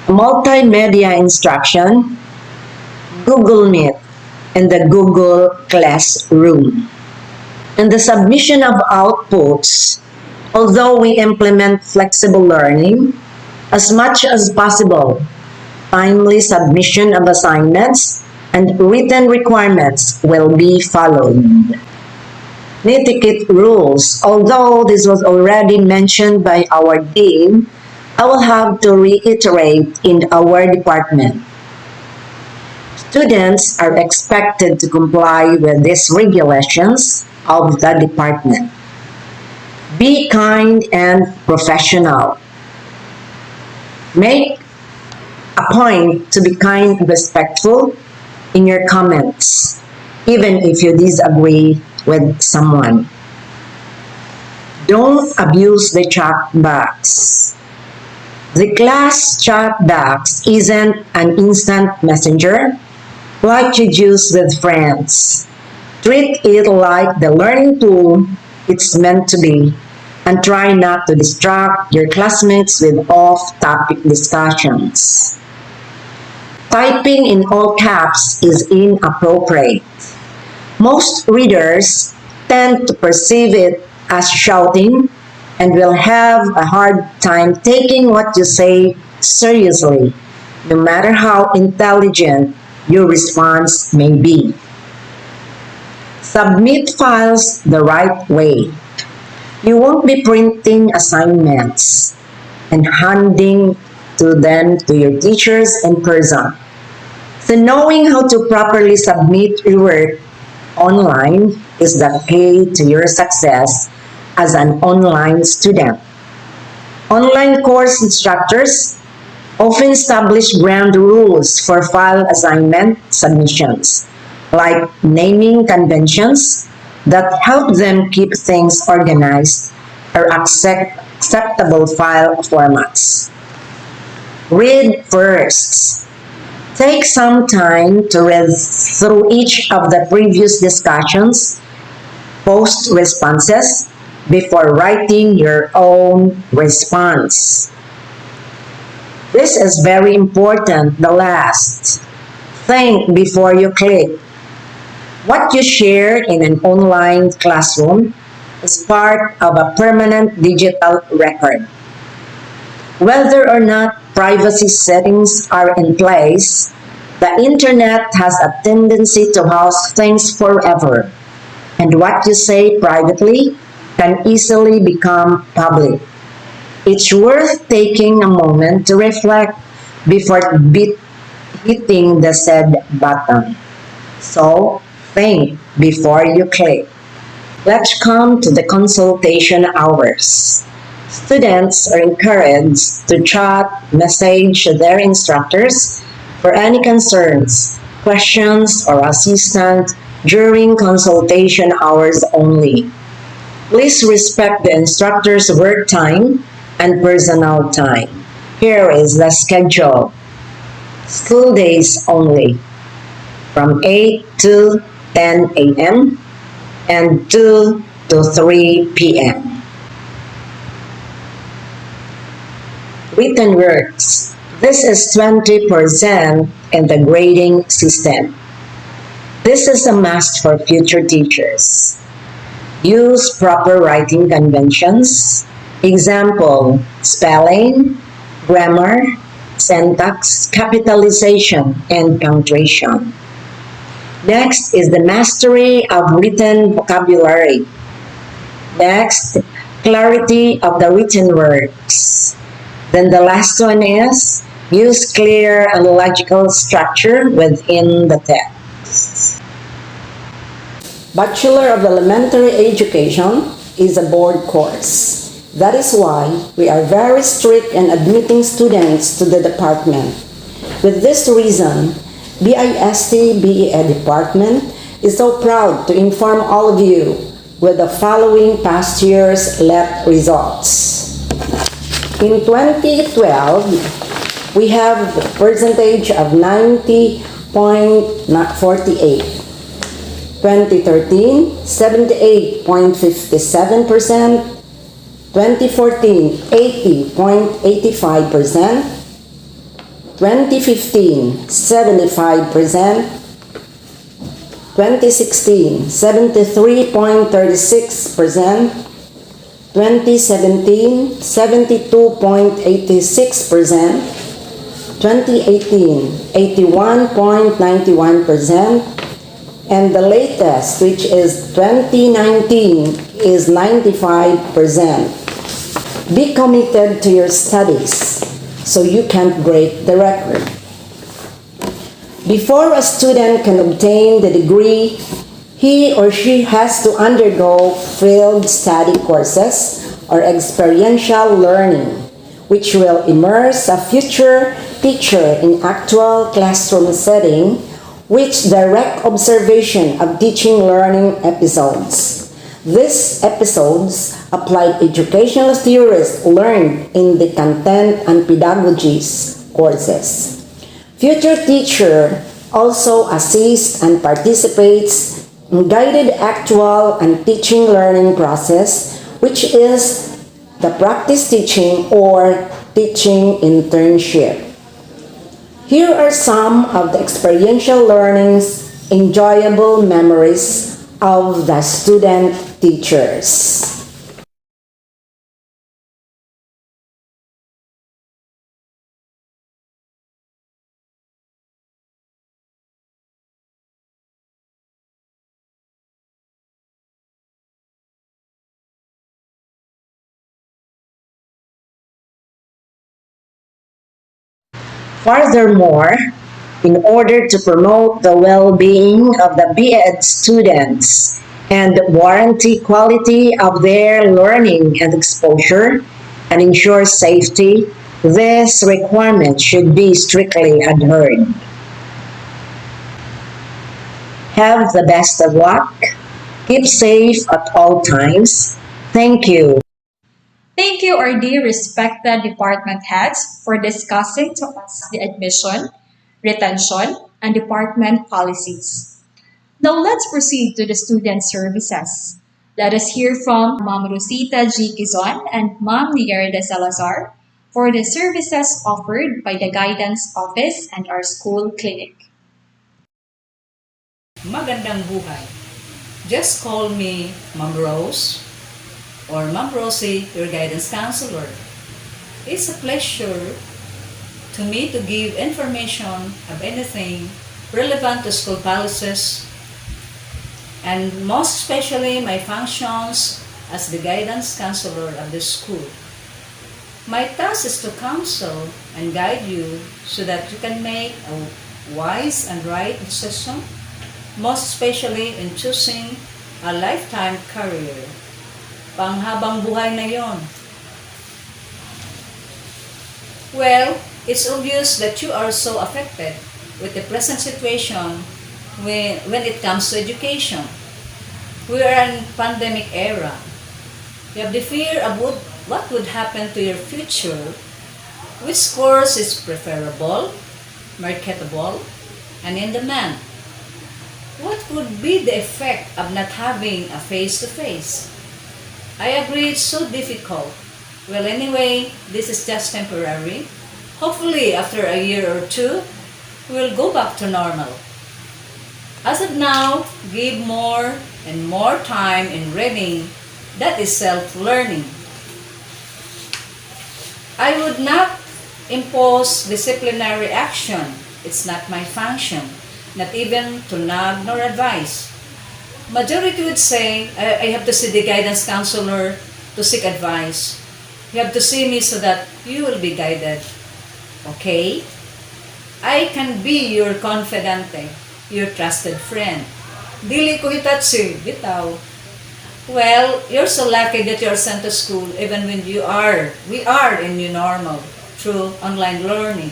multimedia instruction, Google Meet, and the Google Classroom. In the submission of outputs, although we implement flexible learning, as much as possible, timely submission of assignments and written requirements will be followed. Netiquette rules, although this was already mentioned by our dean, I will have to reiterate in our department. Students are expected to comply with these regulations of the department. Be kind and professional. Make a point to be kind and respectful in your comments, even if you disagree with someone. Don't abuse the chat box. The class chat box isn't an instant messenger like you use with friends. Treat it like the learning tool it's meant to be, and try not to distract your classmates with off-topic discussions. Typing in all caps is inappropriate. Most readers tend to perceive it as shouting and will have a hard time taking what you say seriously, no matter how intelligent your response may be. Submit files the right way. You won't be printing assignments and handing them to your teachers in person. So knowing how to properly submit your work online is the key to your success as an online student. Online course instructors often establish ground rules for file assignment submissions, like naming conventions that help them keep things organized or acceptable file formats. Read first. Take some time to read through each of the previous discussions, post responses, before writing your own response. This is very important, the last. Think before you click. What you share in an online classroom is part of a permanent digital record. Whether or not privacy settings are in place, the internet has a tendency to house things forever, and what you say privately can easily become public. It's worth taking a moment to reflect before hitting the said button. So, think before you click. Let's come to the consultation hours. Students are encouraged to chat, message their instructors for any concerns, questions, or assistance during consultation hours only. Please respect the instructor's work time and personal time. Here is the schedule. School days only from 8 to 10 a.m. and 2 to 3 p.m. Written works. This is 20% in the grading system. This is a must for future teachers. Use proper writing conventions. Example, spelling, grammar, syntax, capitalization, and punctuation. Next is the mastery of written vocabulary. Next, clarity of the written words. Then the last one is use clear and logical structure within the text. Bachelor of Elementary Education is a board course. That is why we are very strict in admitting students to the department. With this reason, BIST BEA department is so proud to inform all of you with the following past year's LET results. In 2012, we have the percentage of 90.48. 2013, 78.57%. 2014, 80.85%. 2015, 75%. 2016, 73.36%. 2017, 72.86%. 2018, 81.91%. And the latest, which is 2019, is 95%. Be committed to your studies so you can't break the record. Before a student can obtain the degree, he or she has to undergo field study courses or experiential learning, which will immerse a future teacher in actual classroom setting, which direct observation of teaching learning episodes. These episodes applied educational theories learned in the content and pedagogies courses. Future teacher also assists and participates in guided actual and teaching learning process, which is the practice teaching or teaching internship. Here are some of the experiential learning's enjoyable memories of the student teachers. Furthermore, in order to promote the well-being of the BEd students and warranty quality of their learning and exposure and ensure safety, this requirement should be strictly adhered. Have the best of luck. Keep safe at all times. Thank you. Thank you, our dear respected department heads, for discussing to us the admission, retention, and department policies. Now let's proceed to the student services. Let us hear from Ma'am Rosita G. Quizon and Ma'am Nierda Salazar for the services offered by the Guidance Office and our school clinic. Magandang buhay. Just call me Ma'am Rose or Ma'am Rosie, your guidance counselor. It's a pleasure to me to give information of anything relevant to school policies and most especially my functions as the guidance counselor of the school. My task is to counsel and guide you so that you can make a wise and right decision, most especially in choosing a lifetime career. Panghabang buhay na yon. Well, it's obvious that you are so affected with the present situation when it comes to education. We are in pandemic era. You have the fear about what would happen to your future, which course is preferable, marketable, and in demand. What would be the effect of not having a face-to-face? I agree it's so difficult. Well, anyway, this is just temporary. Hopefully, after a year or two, we'll go back to normal. As of now, give more and more time in reading. That is self-learning. I would not impose disciplinary action. It's not my function, not even to nag nor advise. Majority would say, I have to see the guidance counselor to seek advice. You have to see me so that you will be guided. Okay? I can be your confidante, your trusted friend. Dili ko hitatsi, bitaw. Well, you're so lucky that you're sent to school even when we are in new normal through online learning.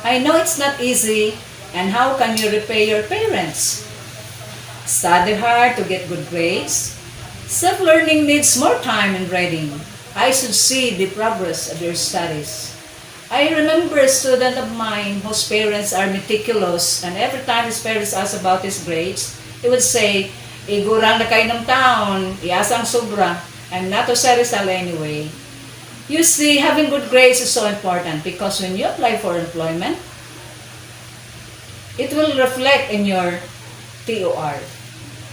I know it's not easy, and how can you repay your parents? Study hard to get good grades. Self-learning needs more time and reading. I should see the progress of your studies. I remember a student of mine whose parents are meticulous, and every time his parents ask about his grades, he would say, igurang na kayo ng taon, iasang sobra, I'm not to Rizal anyway. You see, having good grades is so important because when you apply for employment, it will reflect in your TOR.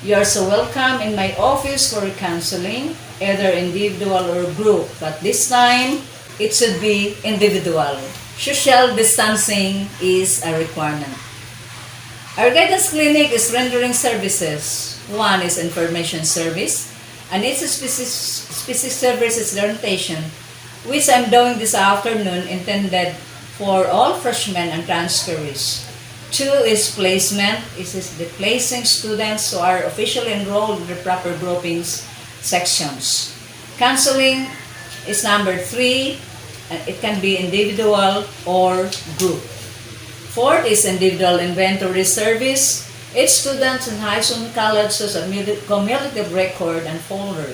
You are so welcome in my office for counseling, either individual or group, but this time, it should be individual. Social distancing is a requirement. Our guidance clinic is rendering services. One is information service, and its specific service is orientation, which I'm doing this afternoon intended for all freshmen and transferees. Two is placement. This is the placing students who are officially enrolled in the proper groupings sections. Counseling is number 3, and it can be individual or group. Fourth is individual inventory service. Each student in high school and college has a cumulative record and folder.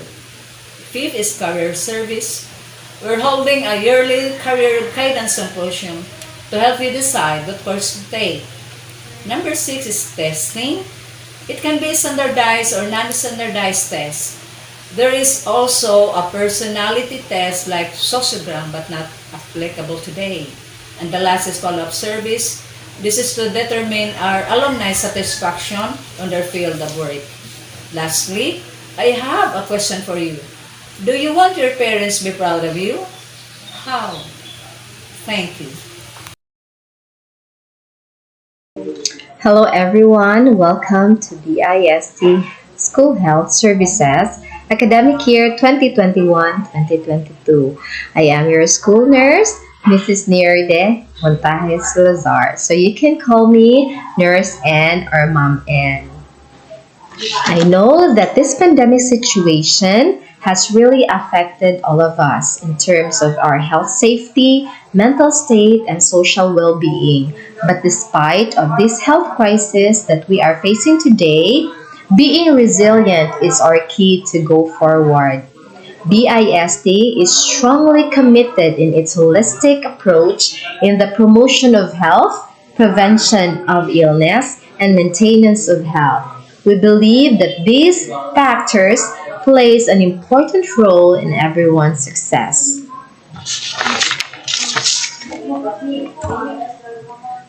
Fifth is career service. We're holding a yearly career guidance symposium to help you decide what course to take. Number 6 is testing. It can be standardized or non-standardized test. There is also a personality test like sociogram but not applicable today. And the last is follow-up service. This is to determine our alumni satisfaction on their field of work. Lastly, I have a question for you. Do you want your parents to be proud of you? How? Thank you. Hello everyone, welcome to BIST School Health Services Academic Year 2021-2022. I am your school nurse, Mrs. Nerde Montajes Salazar. So you can call me Nurse N or Mom N. I know that this pandemic situation has really affected all of us in terms of our health safety, mental state, and social well-being. But despite of this health crisis that we are facing today, being resilient is our key to go forward. BIST is strongly committed in its holistic approach in the promotion of health, prevention of illness, and maintenance of health. We believe that these factors plays an important role in everyone's success.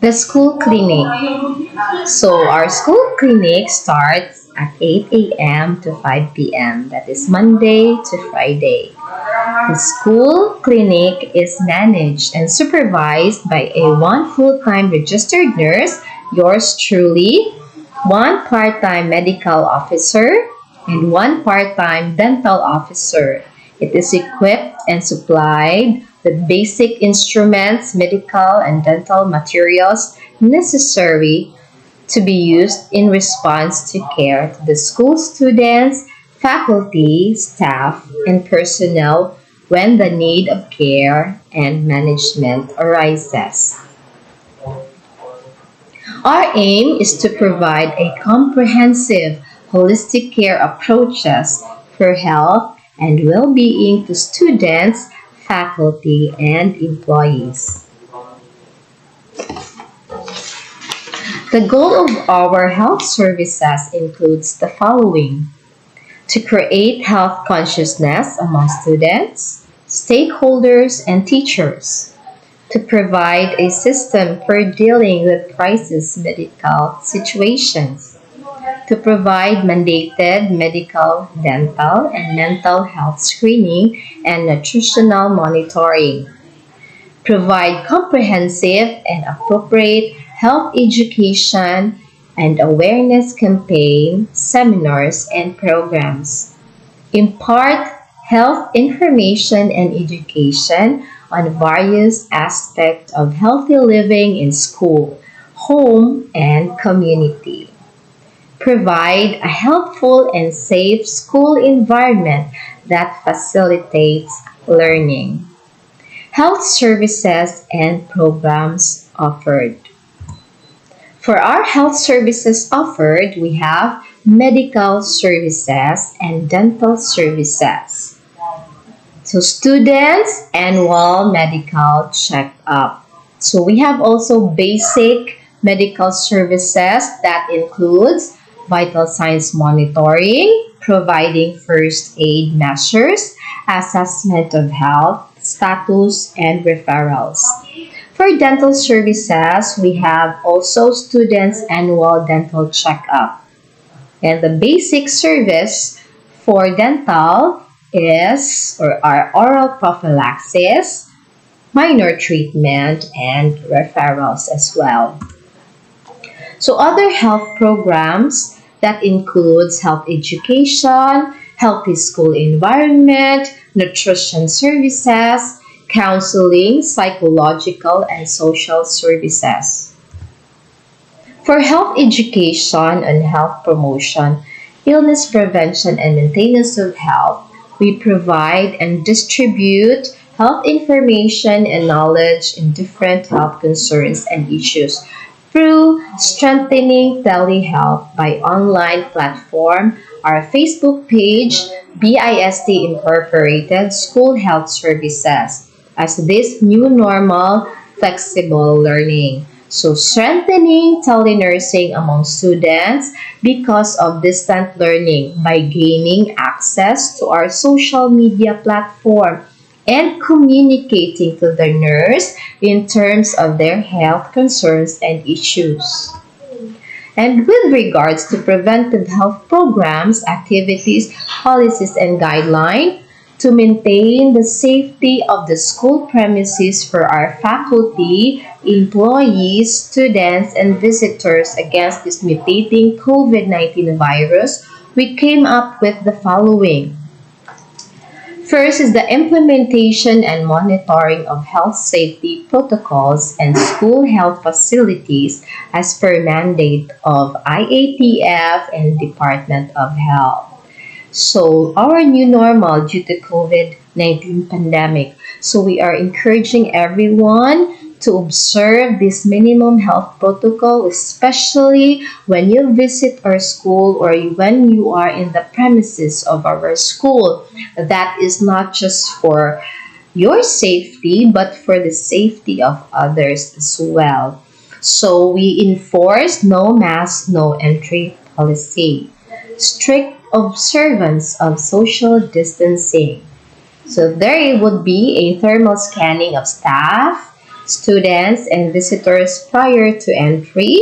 The school clinic. So our school clinic starts at 8 a.m. to 5 p.m. That is Monday to Friday. The school clinic is managed and supervised by one full-time registered nurse, yours truly, one part-time medical officer, and one part-time dental officer. It is equipped and supplied with basic instruments, medical and dental materials necessary to be used in response to care to the school students, faculty, staff, and personnel when the need of care and management arises. Our aim is to provide a comprehensive, holistic care approaches for health and well-being to students, faculty, and employees. The goal of our health services includes the following: to create health consciousness among students, stakeholders, and teachers, to provide a system for dealing with crisis medical situations, to provide mandated medical, dental, and mental health screening and nutritional monitoring, provide comprehensive and appropriate health education and awareness campaign, seminars, and programs, impart health information and education on various aspects of healthy living in school, home, and community, provide a helpful and safe school environment that facilitates learning, health services and programs offered. For our health services offered, we have medical services and dental services. So students, annual medical checkup. So we have also basic medical services that includes vital signs monitoring, providing first aid measures, assessment of health status, and referrals. For dental services, we have also students' annual dental checkup. And the basic service for dental is or are oral prophylaxis, minor treatment, and referrals as well. So other health programs that includes health education, healthy school environment, nutrition services, counseling, psychological, and social services. For health education and health promotion, illness prevention and maintenance of health, we provide and distribute health information and knowledge in different health concerns and issues through strengthening telehealth by online platform, our Facebook page, BIST Incorporated School Health Services, as this new normal flexible learning. So strengthening telenursing among students because of distant learning by gaining access to our social media platform and communicating to the nurse in terms of their health concerns and issues. And with regards to preventive health programs, activities, policies, and guidelines, to maintain the safety of the school premises for our faculty, employees, students, and visitors against this mutating COVID-19 virus, we came up with the following. First is the implementation and monitoring of health safety protocols and school health facilities as per mandate of IATF and Department of Health. So our new normal due to COVID-19 pandemic. So we are encouraging everyone to observe this minimum health protocol, especially when you visit our school or when you are in the premises of our school. That is not just for your safety, but for the safety of others as well. So we enforce no mask, no entry policy. Strict observance of social distancing. So there would be a thermal scanning of staff, students, and visitors prior to entry.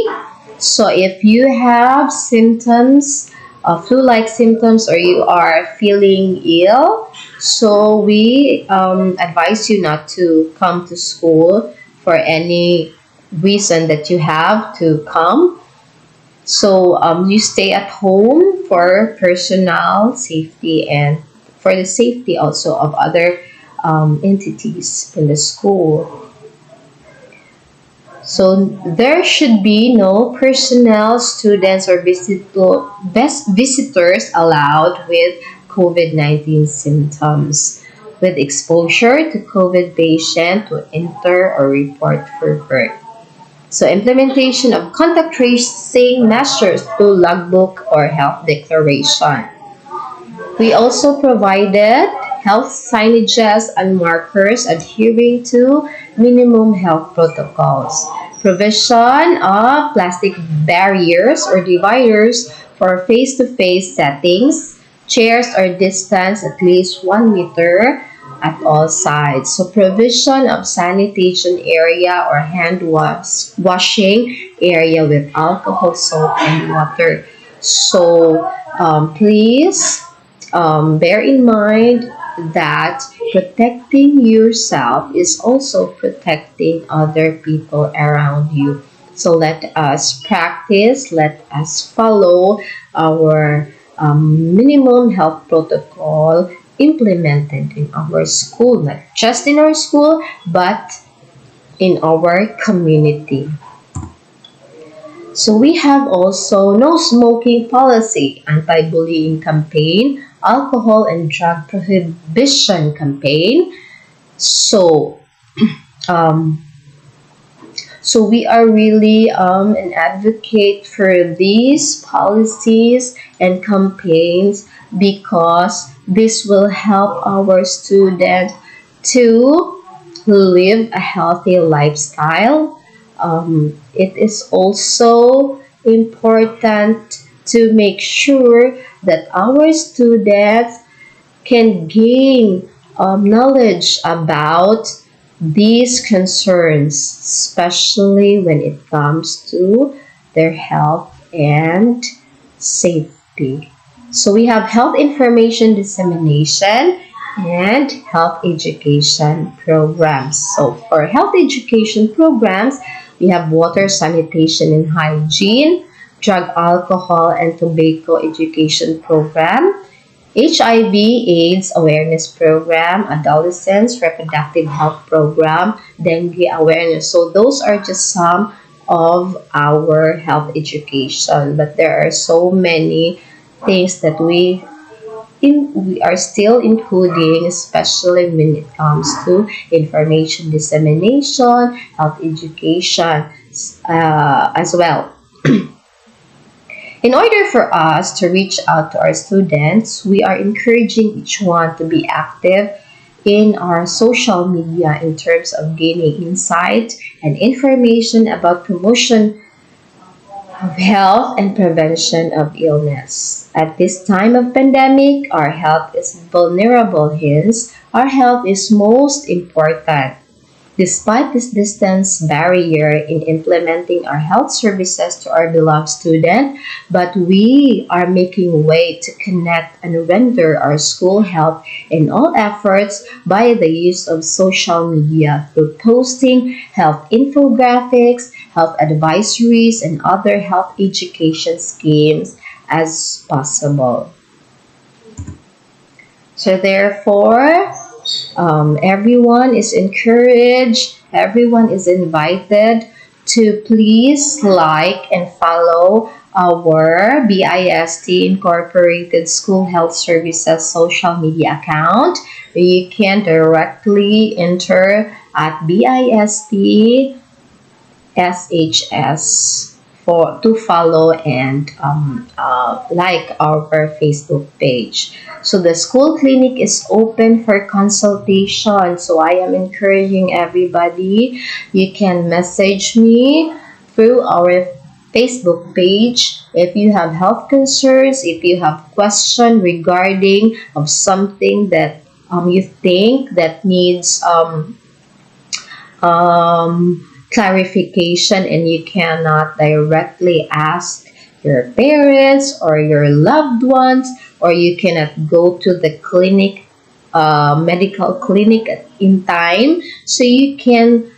So if you have symptoms, flu-like symptoms, or you are feeling ill, so we advise you not to come to school for any reason that you have to come. So you stay at home for personal safety and for the safety also of other entities in the school. So there should be no personnel, students, or visitors allowed with COVID-19 symptoms with exposure to COVID patient to enter or report for work. So implementation of contact tracing measures through logbook or health declaration. We also provided health signages and markers adhering to minimum health protocols. Provision of plastic barriers or dividers for face-to-face settings, chairs are distanced at least 1 meter at all sides. So provision of sanitation area or washing area with alcohol, soap, and water. So please bear in mind that protecting yourself is also protecting other people around you. So let us practice, let us follow our minimum health protocol implemented in our school, not just in our school, but in our community. So we have also no smoking policy, anti-bullying campaign, alcohol and drug prohibition campaign. So, so we are really an advocate for these policies and campaigns because this will help our students to live a healthy lifestyle. It is also important to make sure that our students can gain knowledge about these concerns, especially when it comes to their health and safety. So we have health information dissemination and health education programs. So for health education programs, we have water, sanitation, and hygiene, drug, alcohol, and tobacco education program, HIV/AIDS awareness program, adolescents reproductive health program, dengue awareness. So those are just some of our health education, but there are so many things that we are still including, especially when it comes to information dissemination, health education as well. In order for us to reach out to our students, we are encouraging each one to be active in our social media in terms of gaining insight and information about promotion of health and prevention of illness. At this time of pandemic, our health is vulnerable, hence, our health is most important. Despite this distance barrier in implementing our health services to our beloved student, but we are making way to connect and render our school health in all efforts by the use of social media through posting health infographics, health advisories, and other health education schemes as possible. So therefore, everyone is encouraged, everyone is invited to please like and follow our BIST Incorporated School Health Services social media account. You can directly enter at BIST SHS to follow and like our Facebook page. So the school clinic is open for consultation. So I am encouraging everybody. You can message me through our Facebook page if you have health concerns, if you have questions regarding of something that you think that needs clarification and you cannot directly ask your parents or your loved ones, or you cannot go to the clinic, medical clinic in time, so you can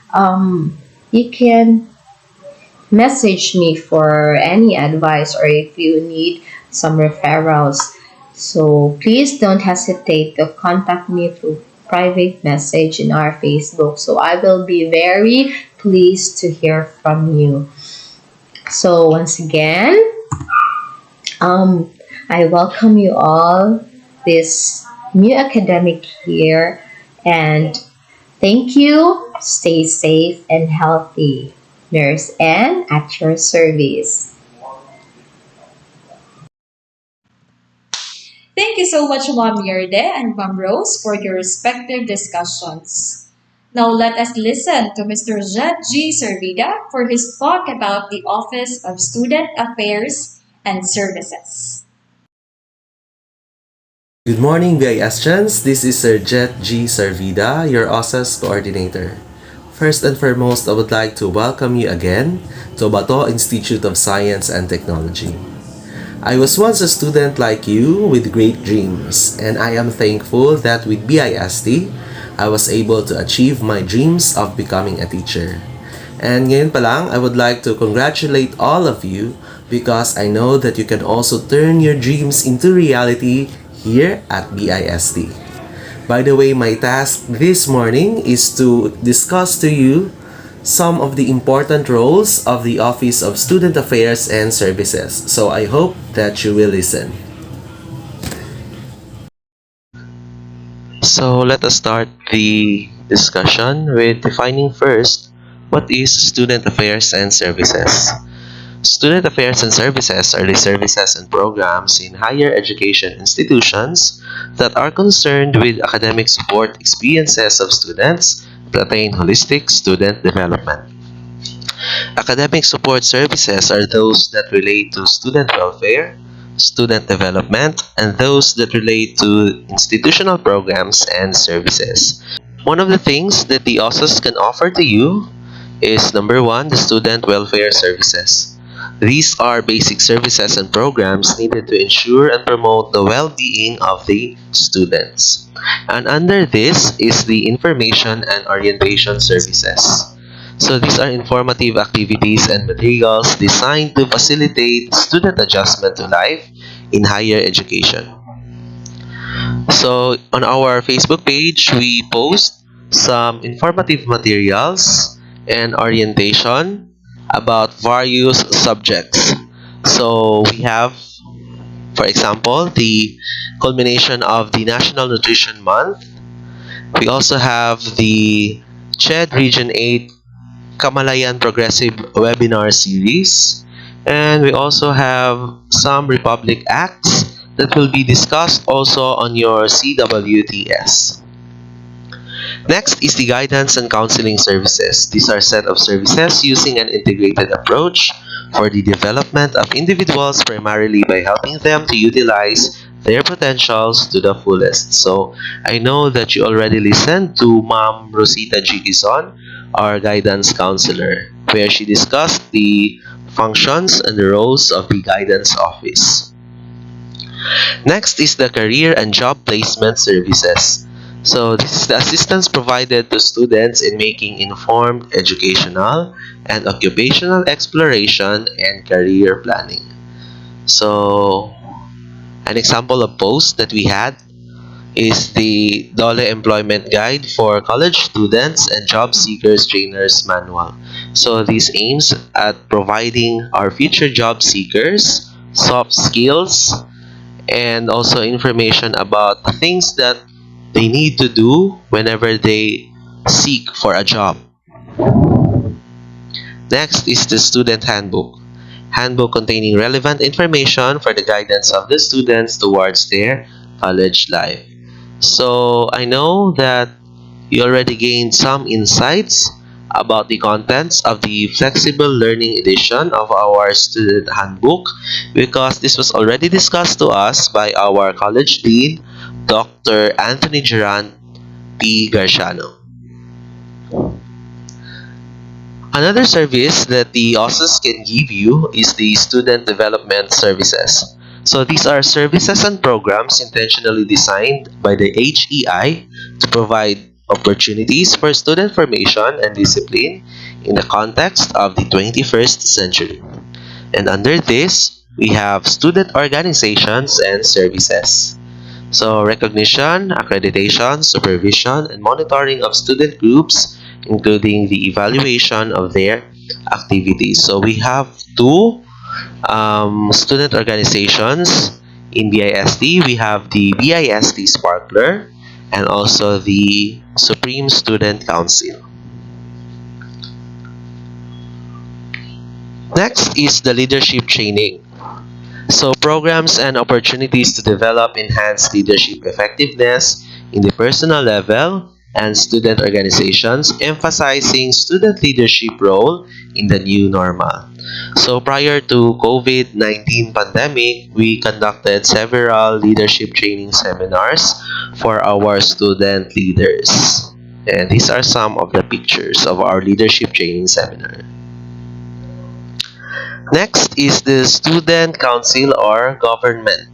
message me for any advice or if you need some referrals. So please don't hesitate to contact me through private message in our Facebook. So I will be very pleased to hear from you. So once again, I welcome you all this new academic year, and thank you. Stay safe and healthy. Nurse Ann at your service. Thank you so much, Mom Yerde and Mom Rose, for your respective discussions. Now let us listen to Mr. Jet G. Servida for his talk about the Office of Student Affairs and Services. Good morning, BIStians. This is Sir Jet G. Sarvida, your OSAS coordinator. First and foremost, I would like to welcome you again to Bato Institute of Science and Technology. I was once a student like you with great dreams, and I am thankful that with BIST, I was able to achieve my dreams of becoming a teacher. And ngayon pa lang, I would like to congratulate all of you because I know that you can also turn your dreams into reality here at BIST. By the way, my task this morning is to discuss to you some of the important roles of the Office of Student Affairs and Services. So I hope that you will listen. So let us start the discussion with defining first what is Student Affairs and Services. Student Affairs and Services are the services and programs in higher education institutions that are concerned with academic support experiences of students to attain holistic student development. Academic support services are those that relate to student welfare, student development, and those that relate to institutional programs and services. One of the things that the OSAS can offer to you is number one, the student welfare services. These are basic services and programs needed to ensure and promote the well-being of the students. And under this is the information and orientation services. So these are informative activities and materials designed to facilitate student adjustment to life in higher education. So on our Facebook page, we post some informative materials and orientation about various subjects. So we have, for example, the culmination of the National Nutrition Month. We also have the CHED Region 8 Kamalayan Progressive Webinar Series. And we also have some Republic Acts that will be discussed also on your CWTS. Next is the guidance and counseling services. These are a set of services using an integrated approach for the development of individuals primarily by helping them to utilize their potentials to the fullest. So I know that you already listened to Ma'am Rosita Gigizon, our guidance counselor, where she discussed the functions and the roles of the guidance office. Next is the career and job placement services. So this is the assistance provided to students in making informed educational and occupational exploration and career planning. So an example of post that we had is the DOLE Employment Guide for College Students and Job Seekers Trainers Manual. So this aims at providing our future job seekers soft skills and also information about things that they need to do whenever they seek for a job. Next is the Student Handbook. Handbook containing relevant information for the guidance of the students towards their college life. So I know that you already gained some insights about the contents of the flexible learning edition of our student handbook because this was already discussed to us by our college dean, Dr. Anthony Gerard P. Garciano. Another service that the OSAS can give you is the student development services. So these are services and programs intentionally designed by the HEI to provide opportunities for student formation and discipline in the context of the 21st century. And under this, we have student organizations and services. So recognition, accreditation, supervision, and monitoring of student groups including the evaluation of their activities. So we have two student organizations in BIST. We have the BIST Sparkler and also the Supreme Student Council. Next is the leadership training. So programs and opportunities to develop enhanced leadership effectiveness in the personal level and student organizations, emphasizing student leadership role in the new normal. So prior to COVID-19 pandemic, we conducted several leadership training seminars for our student leaders. And these are some of the pictures of our leadership training seminar. Next is the Student Council or Government.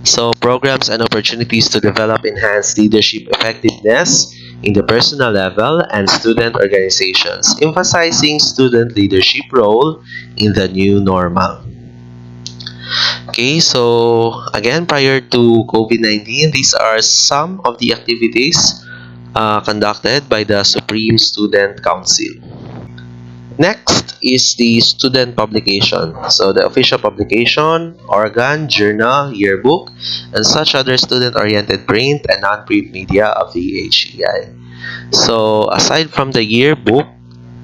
So programs and opportunities to develop enhanced leadership effectiveness in the personal level and student organizations, emphasizing student leadership role in the new normal. Okay, so again, prior to COVID-19, these are some of the activities conducted by the Supreme Student Council. Next is the student publication. So the official publication, organ, journal, yearbook, and such other student-oriented print and non-print media of the HEI. So aside from the yearbook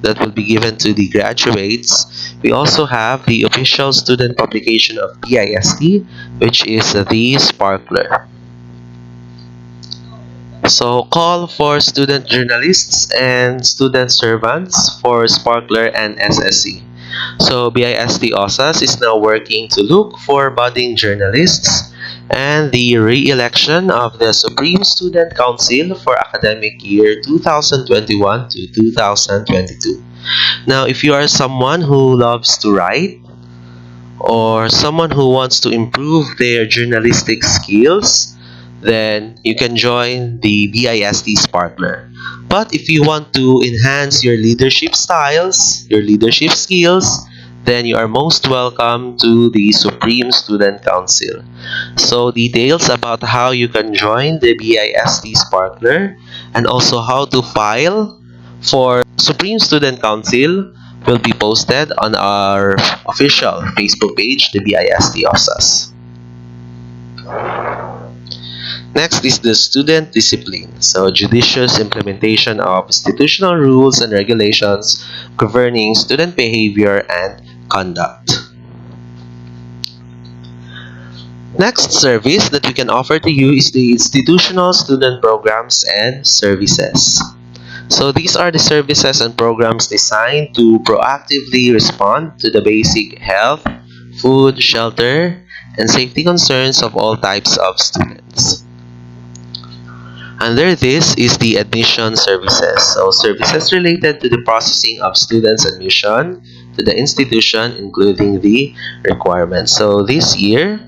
that will be given to the graduates, we also have the official student publication of BIST, which is the Sparkler. So call for student journalists and student servants for Sparkler and SSC. So BIST OSAS is now working to look for budding journalists and the re-election of the Supreme Student Council for academic year 2021 to 2022. Now, if you are someone who loves to write or someone who wants to improve their journalistic skills, then you can join the BIST Sparkler. But if you want to enhance your leadership styles, your leadership skills, then you are most welcome to the Supreme Student Council. So details about how you can join the BIST Sparkler and also how to file for Supreme Student Council will be posted on our official Facebook page, the BIST OSAS. Next is the student discipline. So judicious implementation of institutional rules and regulations governing student behavior and conduct. Next service that we can offer to you is the institutional student programs and services. So these are the services and programs designed to proactively respond to the basic health, food, shelter, and safety concerns of all types of students. Under this is the admission services. So services related to the processing of students' admission to the institution, including the requirements. So this year,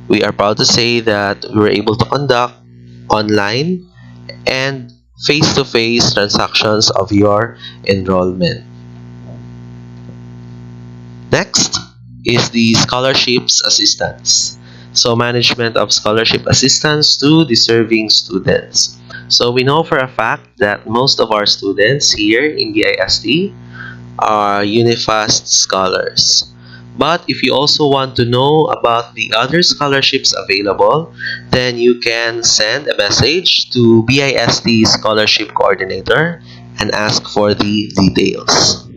we are proud to say that we were able to conduct online and face-to-face transactions of your enrollment. Next is the scholarships assistance. So management of scholarship assistance to deserving students. So we know for a fact that most of our students here in BIST are Unifast scholars. But if you also want to know about the other scholarships available, then you can send a message to BIST Scholarship Coordinator and ask for the details.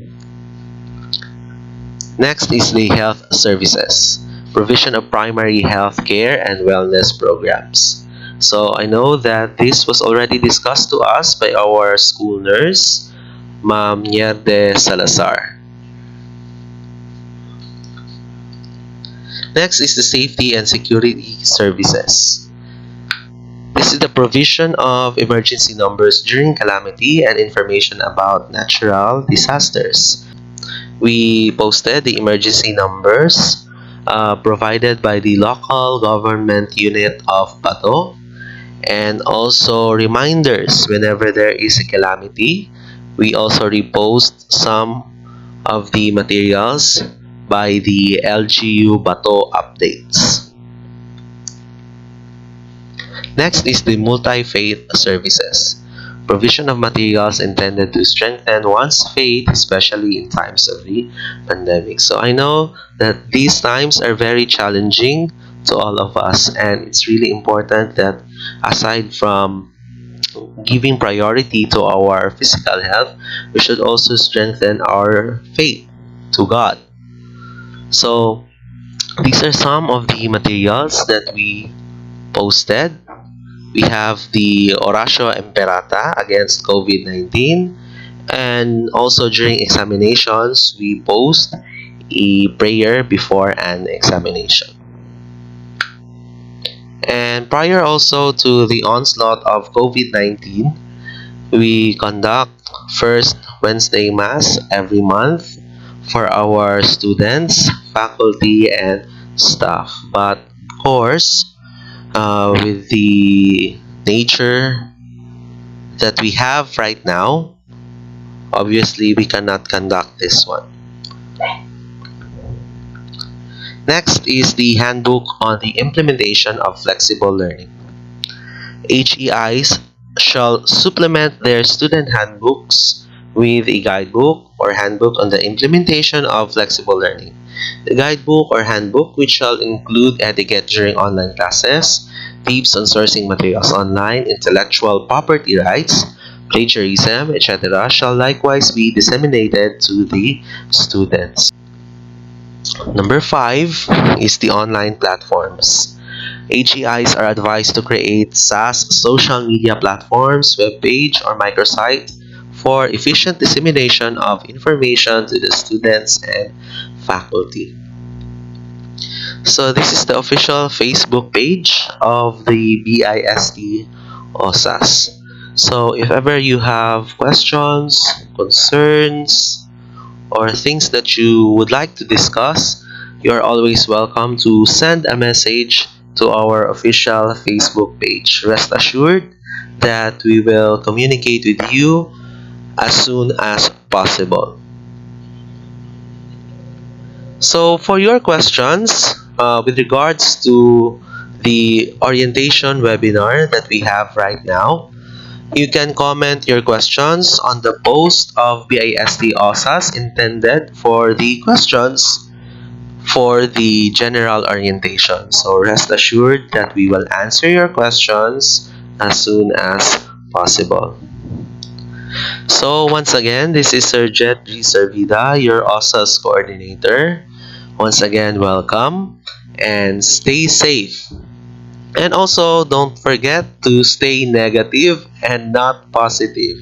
Next is the health services. Provision of primary health care and wellness programs. So I know that this was already discussed to us by our school nurse, Ma'am Nierde Salazar. Next is the safety and security services. This is the provision of emergency numbers during calamity and information about natural disasters. We posted the emergency numbers provided by the local government unit of Bato, and also reminders whenever there is a calamity. We also repost some of the materials by the LGU Bato updates. Next is the multi-faith services. provision of materials intended to strengthen one's faith, especially in times of the pandemic. So I know that these times are very challenging to all of us, and it's really important that aside from giving priority to our physical health, we should also strengthen our faith to God. So these are some of the materials that we posted. We have the Oratio Imperata against COVID-19, and also during examinations, we post a prayer before an examination. And prior also to the onslaught of COVID-19, we conduct first Wednesday Mass every month for our students, faculty, and staff. But of course, with the nature that we have right now, obviously we cannot conduct this one. Next is the Handbook on the Implementation of Flexible Learning. HEIs shall supplement their student handbooks with a guidebook or handbook on the implementation of flexible learning. The guidebook or handbook, which shall include etiquette during online classes, tips on sourcing materials online, intellectual property rights, plagiarism, etc., shall likewise be disseminated to the students. Number 5 is the online platforms. HEIs are advised to create SaaS social media platforms, web page, or microsite for efficient dissemination of information to the students and faculty. So this is the official Facebook page of the BIST OSAS. So if ever you have questions, concerns, or things that you would like to discuss, you are always welcome to send a message to our official Facebook page. Rest assured that we will communicate with you as soon as possible. So for your questions with regards to the orientation webinar that we have right now, you can comment your questions on the post of BIST OSAS intended for the questions for the general orientation. So rest assured that we will answer your questions as soon as possible. So once again, this is Sir Jet G. Servida, your OSAS coordinator. Once again, welcome and stay safe. And also, don't forget to stay negative and not positive.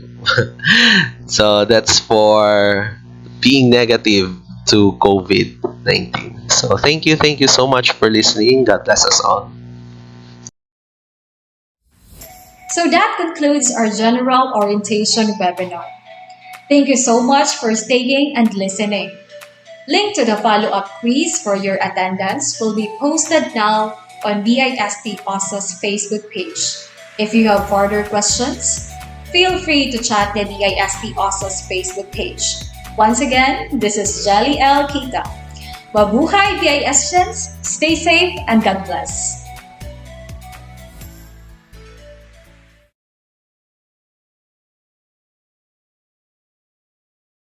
So that's for being negative to COVID-19. So thank you so much for listening. God bless us all. So that concludes our general orientation webinar. Thank you so much for staying and listening. Link to the follow-up quiz for your attendance will be posted now on BIST OSAS Facebook page. If you have further questions, feel free to chat the BIST OSAS Facebook page. Once again, this is Jelly L. Kita. Mabuhay BIStians, stay safe and God bless.